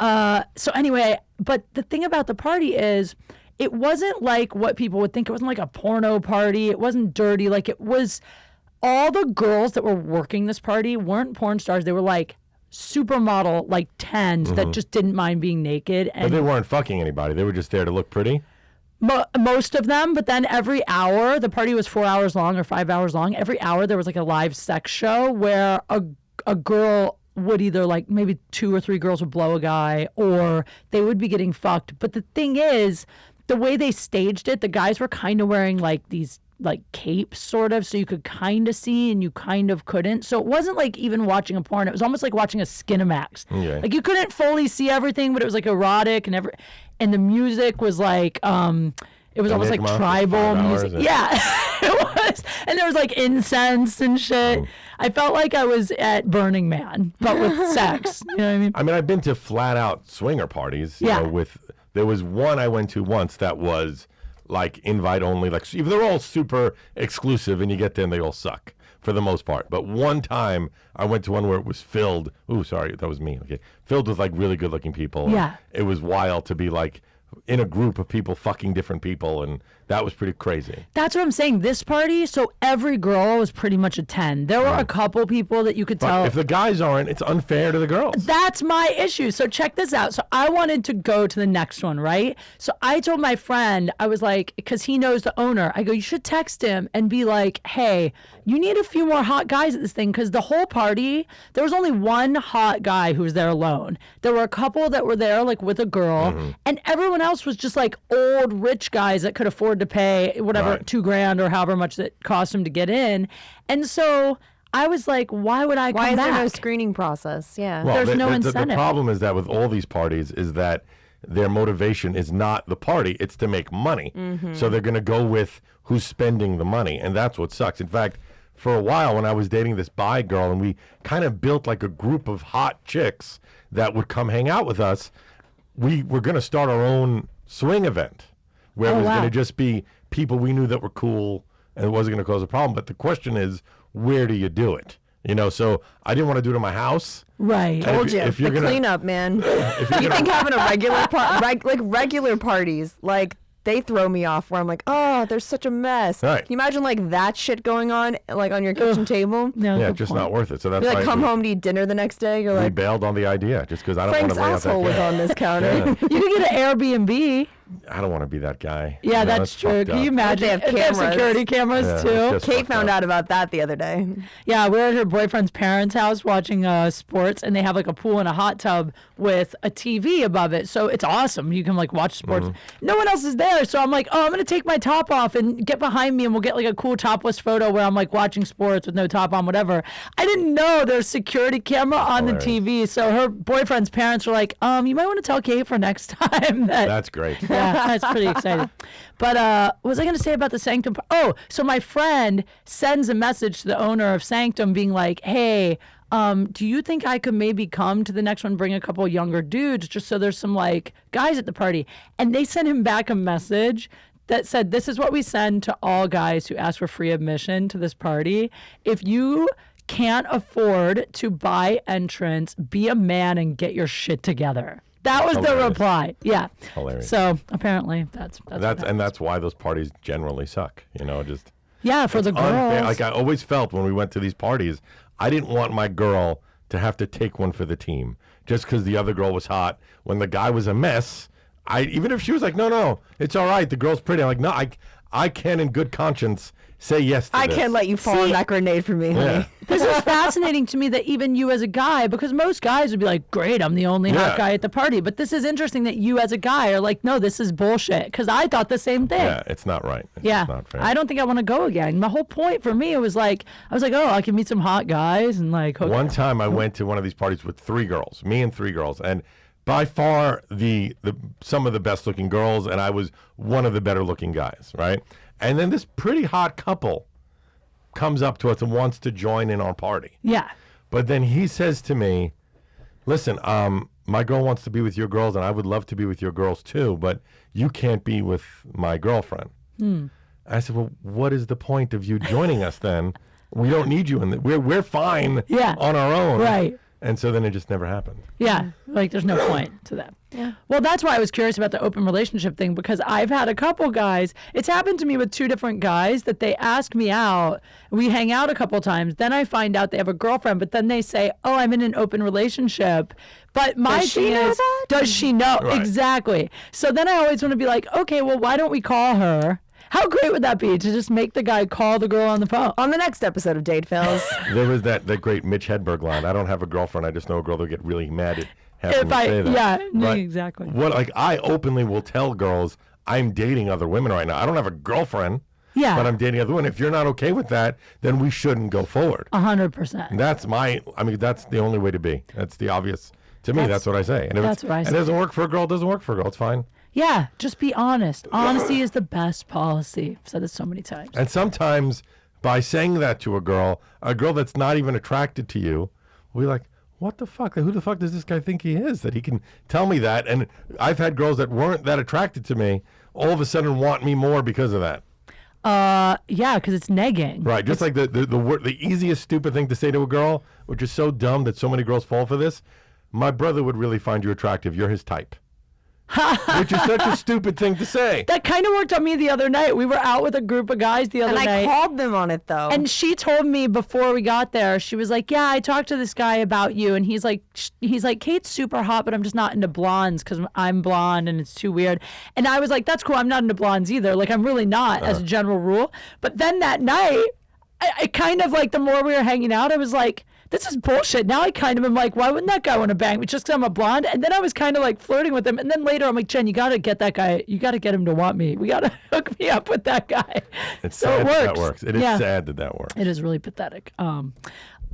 anyway, but the thing about the party is it wasn't like what people would think. It wasn't like a porno party. It wasn't dirty. Like it was, all the girls that were working this party weren't porn stars. They were like supermodel, like 10s that just didn't mind being naked. But And they weren't fucking anybody. They were just there to look pretty. most of them, but then every hour, the party was 4 hours long or 5 hours long. Every hour there was like a live sex show where a girl would either like maybe 2 or 3 girls would blow a guy or they would be getting fucked. But the thing is, the way they staged it, the guys were kind of wearing like these like capes sort of, so you could kind of see and you kind of couldn't. So it wasn't like even watching a porn. It was almost like watching a Skinamax. Okay. Like you couldn't fully see everything, but it was like erotic and the music was like it was almost Nick like Monk for tribal 5 hours music. and- Yeah. And there was like incense and shit. I felt like I was at Burning Man, but with sex. You know what I mean? I mean, I've been to flat out swinger parties. You Yeah. know, there was one I went to once that was like invite only. Like they're all super exclusive, and you get there and they all suck for the most part. But one time I went to one where it was filled. Ooh, sorry, that was me. Okay, filled with like really good looking people. Yeah. It was wild to be like in a group of people fucking different people, and that was pretty crazy. That's what I'm saying. This party, so every girl was pretty much a 10. There were a couple people that you could But tell. if the guys aren't, it's unfair to the girls. That's my issue. So check this out. So I wanted to go to the next one, right? So I told my friend, I was like, because he knows the owner, I go, you should text him and be like, hey, you need a few more hot guys at this thing. Because the whole party, there was only one hot guy who was there alone. There were a couple that were there like with a girl, and everyone else was just like old rich guys that could afford to pay whatever, Right. $2,000 or however much it cost them to get in. And so I was like, why would I Why come is back? there no screening process? Yeah. Well, There's no the incentive. problem is that with all these parties is that their motivation is not the party, it's to make money. So they're going to go with who's spending the money, and that's what sucks. In fact, for a while when I was dating this bi girl and we kind of built like a group of hot chicks that would come hang out with us, we were going to start our own swing event where it was wow. going to just be people we knew that were cool and it wasn't going to cause a problem. But the question is, where do you do it? You know, so I didn't want to do it in my house. Right. And Told you, if you're the gonna- cleanup, man. If you're You gonna- think having a regular like regular parties, like they throw me off where I'm like, oh, there's such a mess. Right. Can you imagine like that shit going on like on your kitchen table? No, yeah, good just point. not worth it. So that's You why like come home to eat dinner the next day. You're we like, bailed on the idea just because I don't want Frank's to lay out that asshole was guy. on this counter. You could get an Airbnb. I don't want to be that guy. Yeah, You know, that's true. fucked Can you up. imagine? They have if they have cameras. security cameras Yeah, too. it's just Kate fucked found up. out about that the other day. Yeah, we're at her boyfriend's parents' house watching sports, and they have like a pool and a hot tub with a TV above it. So it's awesome. You can like watch sports. Mm-hmm. No one else is there, so I'm like, oh, I'm gonna take my top off and get behind me, and we'll get like a cool topless photo where I'm like watching sports with no top on, whatever. I didn't know there's security camera on the TV, so her boyfriend's parents were like, you might want to tell Kate for next time that. That's great. Yeah, that's pretty exciting. But what was I going to say about the Sanctum? Oh, so my friend sends a message to the owner of Sanctum being like, hey, do you think I could maybe come to the next one, bring a couple younger dudes just so there's some like guys at the party? And they sent him back a message that said, this is what we send to all guys who ask for free admission to this party. If you can't afford to buy entrance, be a man and get your shit together. That was the Hilarious. reply. Yeah. Hilarious. So apparently that's what And that's why those parties generally suck. You know, just yeah, for the unfair. girls. Like I always felt when we went to these parties, I didn't want my girl to have to take one for the team just because the other girl was hot. When the guy was a mess, even if she was like, no, it's all right, the girl's pretty. I'm like, no, I can in good conscience say yes to I this. can't let you fall on that grenade for me, honey. Yeah. This is fascinating to me that even you as a guy, because most guys would be like, great, I'm the only hot Yeah. guy at the party. But this is interesting that you as a guy are like, no, this is bullshit. Because I thought the same thing. Yeah, it's not right. It's Yeah, just not fair. I don't think I want to go again. The whole point for me, it was like, I was like, oh, I can meet some hot guys and like hook One time I went to one of these parties with 3 girls, me and 3 girls, and by far the some of the best looking girls, and I was one of the better looking guys, right? And then this pretty hot couple comes up to us and wants to join in our party. Yeah. But then he says to me, listen, my girl wants to be with your girls, and I would love to be with your girls too, but you can't be with my girlfriend. I said, well, what is the point of you joining us then? We don't need you in the, we're fine Yeah. on our own. Right. And so then it just never happened. Yeah, like there's no point to that. Yeah. Well, that's why I was curious about the open relationship thing, because I've had a couple guys. It's happened to me with 2 different guys that they ask me out. We hang out a couple times. Then I find out they have a girlfriend, but then they say, oh, I'm in an open relationship. But my Does she thing know is, that? does she know? Right. Exactly. So then I always want to be like, okay, well, why don't we call her? How great would that be to just make the guy call the girl on the phone? On the next episode of Date Fails, There was that great Mitch Hedberg line. I don't have a girlfriend. I just know a girl that'll get really mad at having If me I, say that. yeah, But exactly. What I openly will tell girls I'm dating other women right now. I don't have a girlfriend. Yeah. But I'm dating other women. If you're not okay with that, then we shouldn't go forward. 100%. That's the only way to be. That's the obvious. To me, that's what I say. And if that's what I it say. doesn't work for a girl, it doesn't work for a girl. It's fine. Yeah, just be honest. Honesty is the best policy. I've said this so many times. And sometimes by saying that to a girl that's not even attracted to you, will be like, what the fuck? Who the fuck does this guy think he is? That he can tell me that? And I've had girls that weren't that attracted to me all of a sudden want me more because of that. Yeah, because it's negging. Right, just like the easiest stupid thing to say to a girl, which is so dumb that so many girls fall for this. My brother would really find you attractive. You're his type. Which is such a stupid thing to say. That kind of worked on me the other night. We were out with a group of guys the other night. And I called them on it, though. And she told me before we got there, she was like, yeah, I talked to this guy about you. And he's like, Kate's super hot, but I'm just not into blondes because I'm blonde and it's too weird. And I was like, that's cool. I'm not into blondes either. Like, I'm really not as a general rule. But then that night, I kind of like, the more we were hanging out, I was like, this is bullshit. Now I kind of am like, why wouldn't that guy want to bang me just because I'm a blonde? And then I was kind of like flirting with him. And then later I'm like, Jen, you got to get that guy. You got to get him to want me. We got to hook me up with that guy. It's so sad it works. that works. It is sad that works. It is really pathetic. I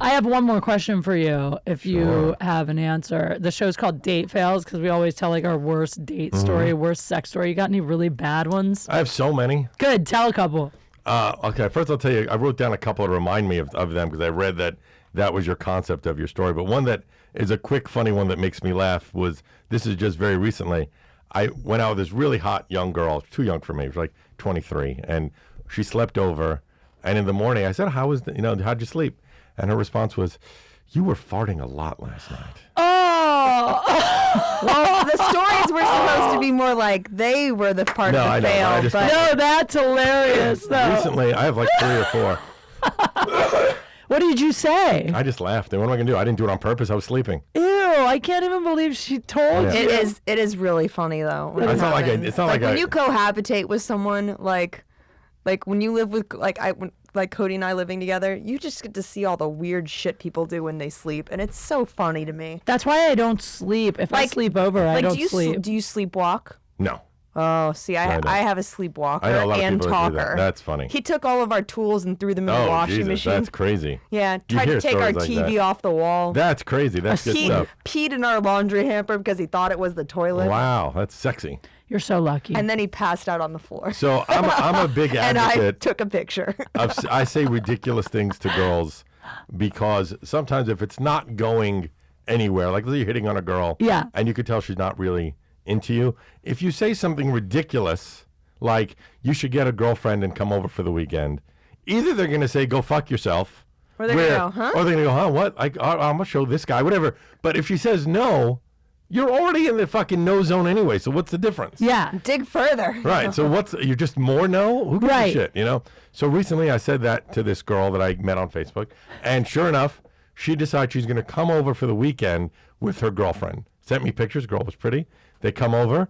have one more question for you if you have an answer. The show's called Date Fails because we always tell like our worst date story, worst sex story. You got any really bad ones? I have so many. Good. Tell a couple. Okay, first I'll tell you, I wrote down a couple to remind me of them because I read that was your concept of your story. But one that is a quick, funny one that makes me laugh was, this is just very recently. I went out with this really hot young girl, too young for me, she was like 23, and she slept over. And in the morning, I said, how'd you sleep? And her response was, you were farting a lot last night. Oh! Well, the stories were supposed to be more like they were the part of the fail. No, that's hilarious, though. Recently, I have like 3 or 4. What did you say? I just laughed. And what am I going to do? I didn't do it on purpose. I was sleeping. Ew, I can't even believe she told you. It is really funny, though. It's not like when you cohabitate with someone, like when you live with, like Cody and I living together, you just get to see all the weird shit people do when they sleep, and it's so funny to me. That's why I don't sleep. If I sleep over, I don't sleep. Do you sleepwalk? No. Oh, see, I have a sleepwalker I know a lot of and people that do talker. that. That's funny. He took all of our tools and threw them in the washing machine. That's crazy. Yeah, tried to take our TV off the wall. That's crazy. That's good stuff. Peed in our laundry hamper because he thought it was the toilet. Wow, that's sexy. You're so lucky. And then he passed out on the floor. So I'm a big advocate. And I took a picture. I say ridiculous things to girls because sometimes if it's not going anywhere, like let's say you're hitting on a girl, and you could tell she's not really into you. If you say something ridiculous, like you should get a girlfriend and come over for the weekend, either they're going to say, go fuck yourself. Or they're going to go, huh? Or they're going to go, huh, what? I'm going to show this guy, whatever. But if she says no, you're already in the fucking no zone anyway. So what's the difference? Yeah. Dig further. Right. So you're just more no? Who gives a shit, you know? So recently I said that to this girl that I met on Facebook. And sure enough, she decided she's going to come over for the weekend with her girlfriend. Sent me pictures. Girl was pretty. They come over.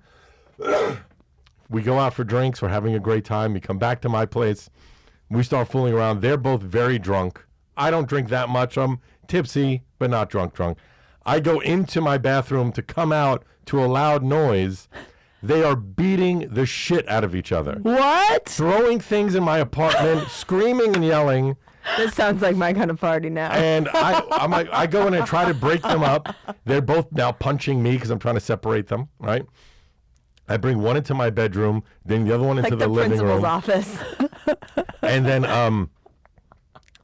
We go out for drinks. We're having a great time. We come back to my place. We start fooling around. They're both very drunk. I don't drink that much. I'm tipsy, but not drunk. I go into my bathroom to come out to a loud noise. They are beating the shit out of each other. What? Throwing things in my apartment, screaming and yelling. This sounds like my kind of party now. And I go in and try to break them up. They're both now punching me because I'm trying to separate them, right? I bring one into my bedroom, then the other one into the living room. Like the principal's office. And then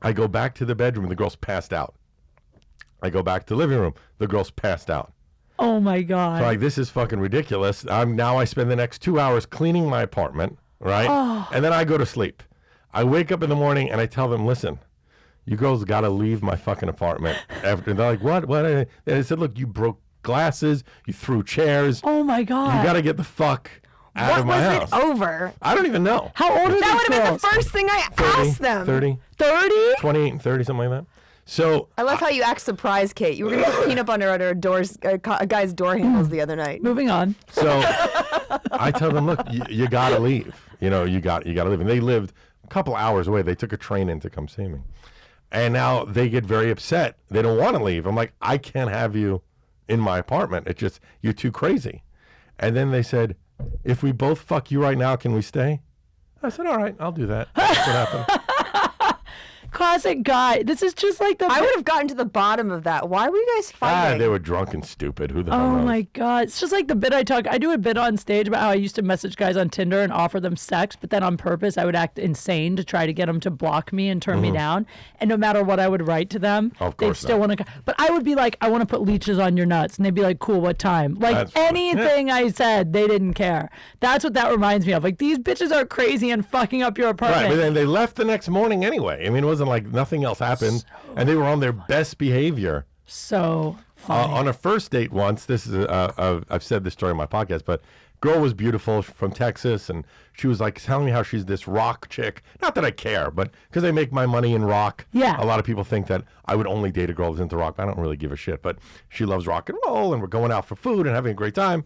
I go back to the bedroom. The girl's passed out. I go back to the living room. The girl's passed out. Oh, my God. So like, this is fucking ridiculous. Now I spend the next 2 hours cleaning my apartment, right? Oh. And then I go to sleep. I wake up in the morning and I tell them, listen, you girls got to leave my fucking apartment. After they're like, what? And I said, look, you broke glasses, you threw chairs. Oh my God. You got to get the fuck out of my house. What was it over? I don't even know. How old are these girls? That would have been the first thing I asked them. 30? 30? 28 and 30, something like that. So I love how you act surprised, Kate. You were going to put peanut butter under a guy's door handles the other night. Moving on. So I tell them, look, you got to leave. You know, you got to leave. And they lived a couple hours away. They took a train in to come see me. And now they get very upset. They don't want to leave. I'm like, I can't have you in my apartment. It's just, you're too crazy. And then they said, if we both fuck you right now, can we stay? I said, all right, I'll do that. That's what happened. classic guy. This is just like the. I would have gotten to the bottom of that. Why were you guys fighting? They were drunk and stupid. Who the hell Oh knows? my God. It's just like the bit I do a bit on stage about how I used to message guys on Tinder and offer them sex, but then on purpose I would act insane to try to get them to block me and turn me down. And no matter what I would write to them, Of they'd course still want to. But I would be like, I want to put leeches on your nuts. And they'd be like, cool, what time? Like That's funny. anything I said, they didn't care. That's what that reminds me of. Like, these bitches are crazy and fucking up your apartment. Right, but then they left the next morning anyway. I mean, it wasn't like nothing else happened, and they were on their best behavior. So funny. On a first date once, this is I've said this story on my podcast, but girl was beautiful from Texas, and she was like telling me how she's this rock chick. Not that I care, but because I make my money in rock. Yeah. A lot of people think that I would only date a girl who's into rock. But I don't really give a shit, but she loves rock and roll, and we're going out for food and having a great time.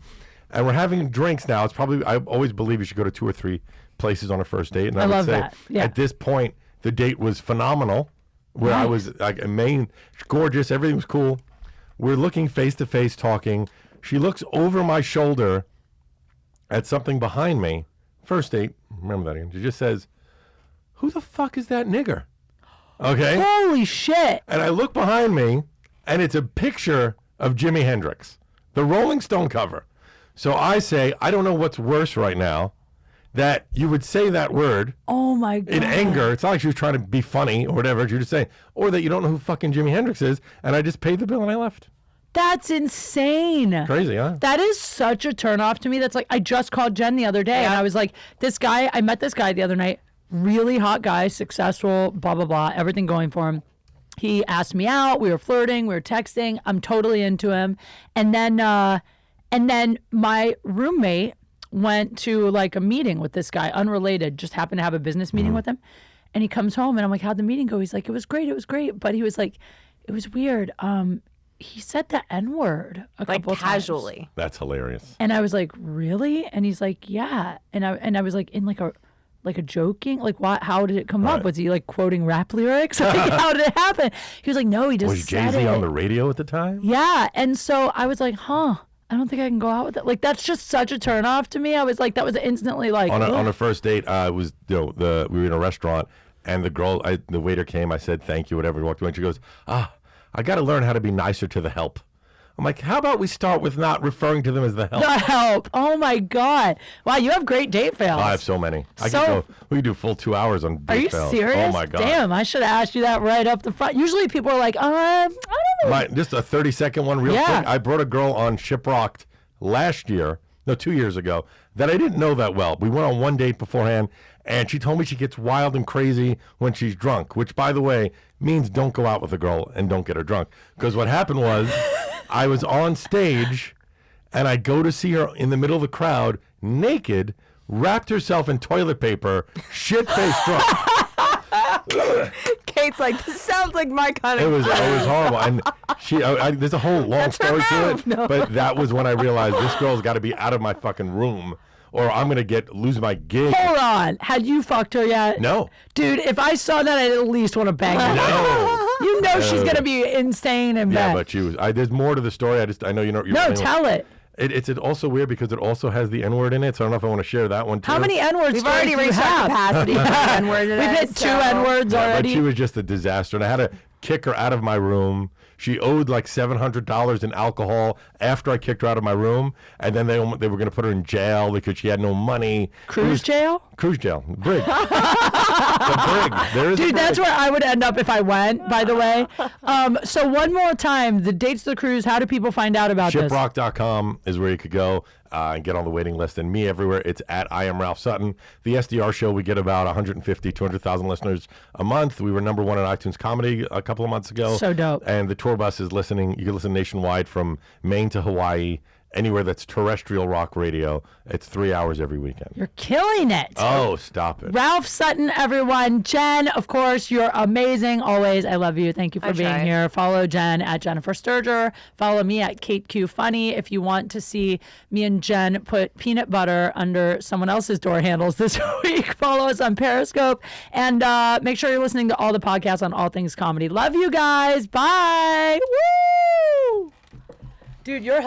And we're having drinks now. It's probably, I always believe you should go to 2 or 3 places on a first date. And I would love say that. Yeah. at this point, the date was phenomenal, where I was like gorgeous, everything was cool. We're looking face to face talking. She looks over my shoulder at something behind me. First date, remember that again. She just says, "Who the fuck is that nigger?" Okay. Holy shit. And I look behind me, and it's a picture of Jimi Hendrix, the Rolling Stone cover. So I say, I don't know what's worse right now, that you would say that word Oh my God. in anger. It's not like she was trying to be funny or whatever. She was just saying, or that you don't know who fucking Jimi Hendrix is, and I just paid the bill and I left. That's insane. Crazy, huh? That is such a turnoff to me. That's like, I just called Jen the other day and I was like, I met this guy the other night, really hot guy, successful, blah, blah, blah, everything going for him. He asked me out. We were flirting. We were texting. I'm totally into him. And then my roommate went to like a meeting with this guy, unrelated, just happened to have a business meeting with him. And he comes home and I'm like, how'd the meeting go? He's like, it was great. But he was like, it was weird. He said the N-word a Like couple casually. times. That's hilarious. And I was like, really? And he's like, yeah. And I was like, in like a joking, like what? How did it come up? Right. Was he like quoting rap lyrics? Like, how did it happen? He was like, no, he just Was said Jay-Z it. on the radio at the time? Yeah. And so I was like, huh, I don't think I can go out with it. Like, that's just such a turnoff to me. I was like, that was instantly like, On ugh. a first date, we were in a restaurant, and the waiter came. I said thank you, whatever. He walked away, and she goes, I got to learn how to be nicer to the help. I'm like, how about we start with not referring to them as the help? The help. Oh my God. Wow, you have great date fails. I have so many. So- We could do full 2 hours on date Are you fails. serious? Oh my God. Damn, I should have asked you that right up the front. Usually people are like, I don't know. Just a 30-second one real Yeah. quick. I brought a girl on ShipRocked 2 years ago, that I didn't know that well. We went on one date beforehand, and she told me she gets wild and crazy when she's drunk, which, by the way, means don't go out with a girl and don't get her drunk. Because what happened was I was on stage, and I go to see her in the middle of the crowd, naked, wrapped herself in toilet paper, shit-faced drunk. Kate's like, this sounds like my kind It of. was horrible, and there's a whole long story to it. But that was when I realized this girl's got to be out of my fucking room, or I'm gonna lose my gig. Hold on. Had you fucked her yet? No, Dude, if I saw that, I'd at least want to bang her. no. You know she's going to be insane in Yeah, bed. but she was. There's more to the story. I know you're. No, tell it. It's also weird because it also has the N-word in it. So I don't know if I want to share that one too. How many N-words We've already do you reached our have? capacity. N-word We've today, hit 2 so- N-words Yeah, already. but she was just a disaster, and I had to kick her out of my room. She owed like $700 in alcohol after I kicked her out of my room, and then they were going to put her in jail because she had no money. Cruise jail? Cruise jail. Brig. The brig. There is a Dude, that's brig. where I would end up if I went, by the way. So one more time, the dates of the cruise, how do people find out about this? ShipRocked.com is where you could go and get on the waiting list. And me everywhere, it's at I Am Ralph Sutton. The SDR show, we get about 150, 200,000 listeners a month. We were #1 on iTunes Comedy a couple of months ago. So dope. And the tour bus is listening. You can listen nationwide from Maine to Hawaii, anywhere that's terrestrial rock radio. It's 3 hours every weekend. You're killing it. Oh, stop it. Ralph Sutton, everyone. Jen, of course, you're amazing always. I love you. Thank you for being try. here. Follow Jen at Jennifer Sterger. Follow me at Kate Q Funny. If you want to see me and Jen put peanut butter under someone else's door handles this week, follow us on Periscope. And make sure you're listening to all the podcasts on All Things Comedy. Love you guys. Bye. Woo! Dude, you're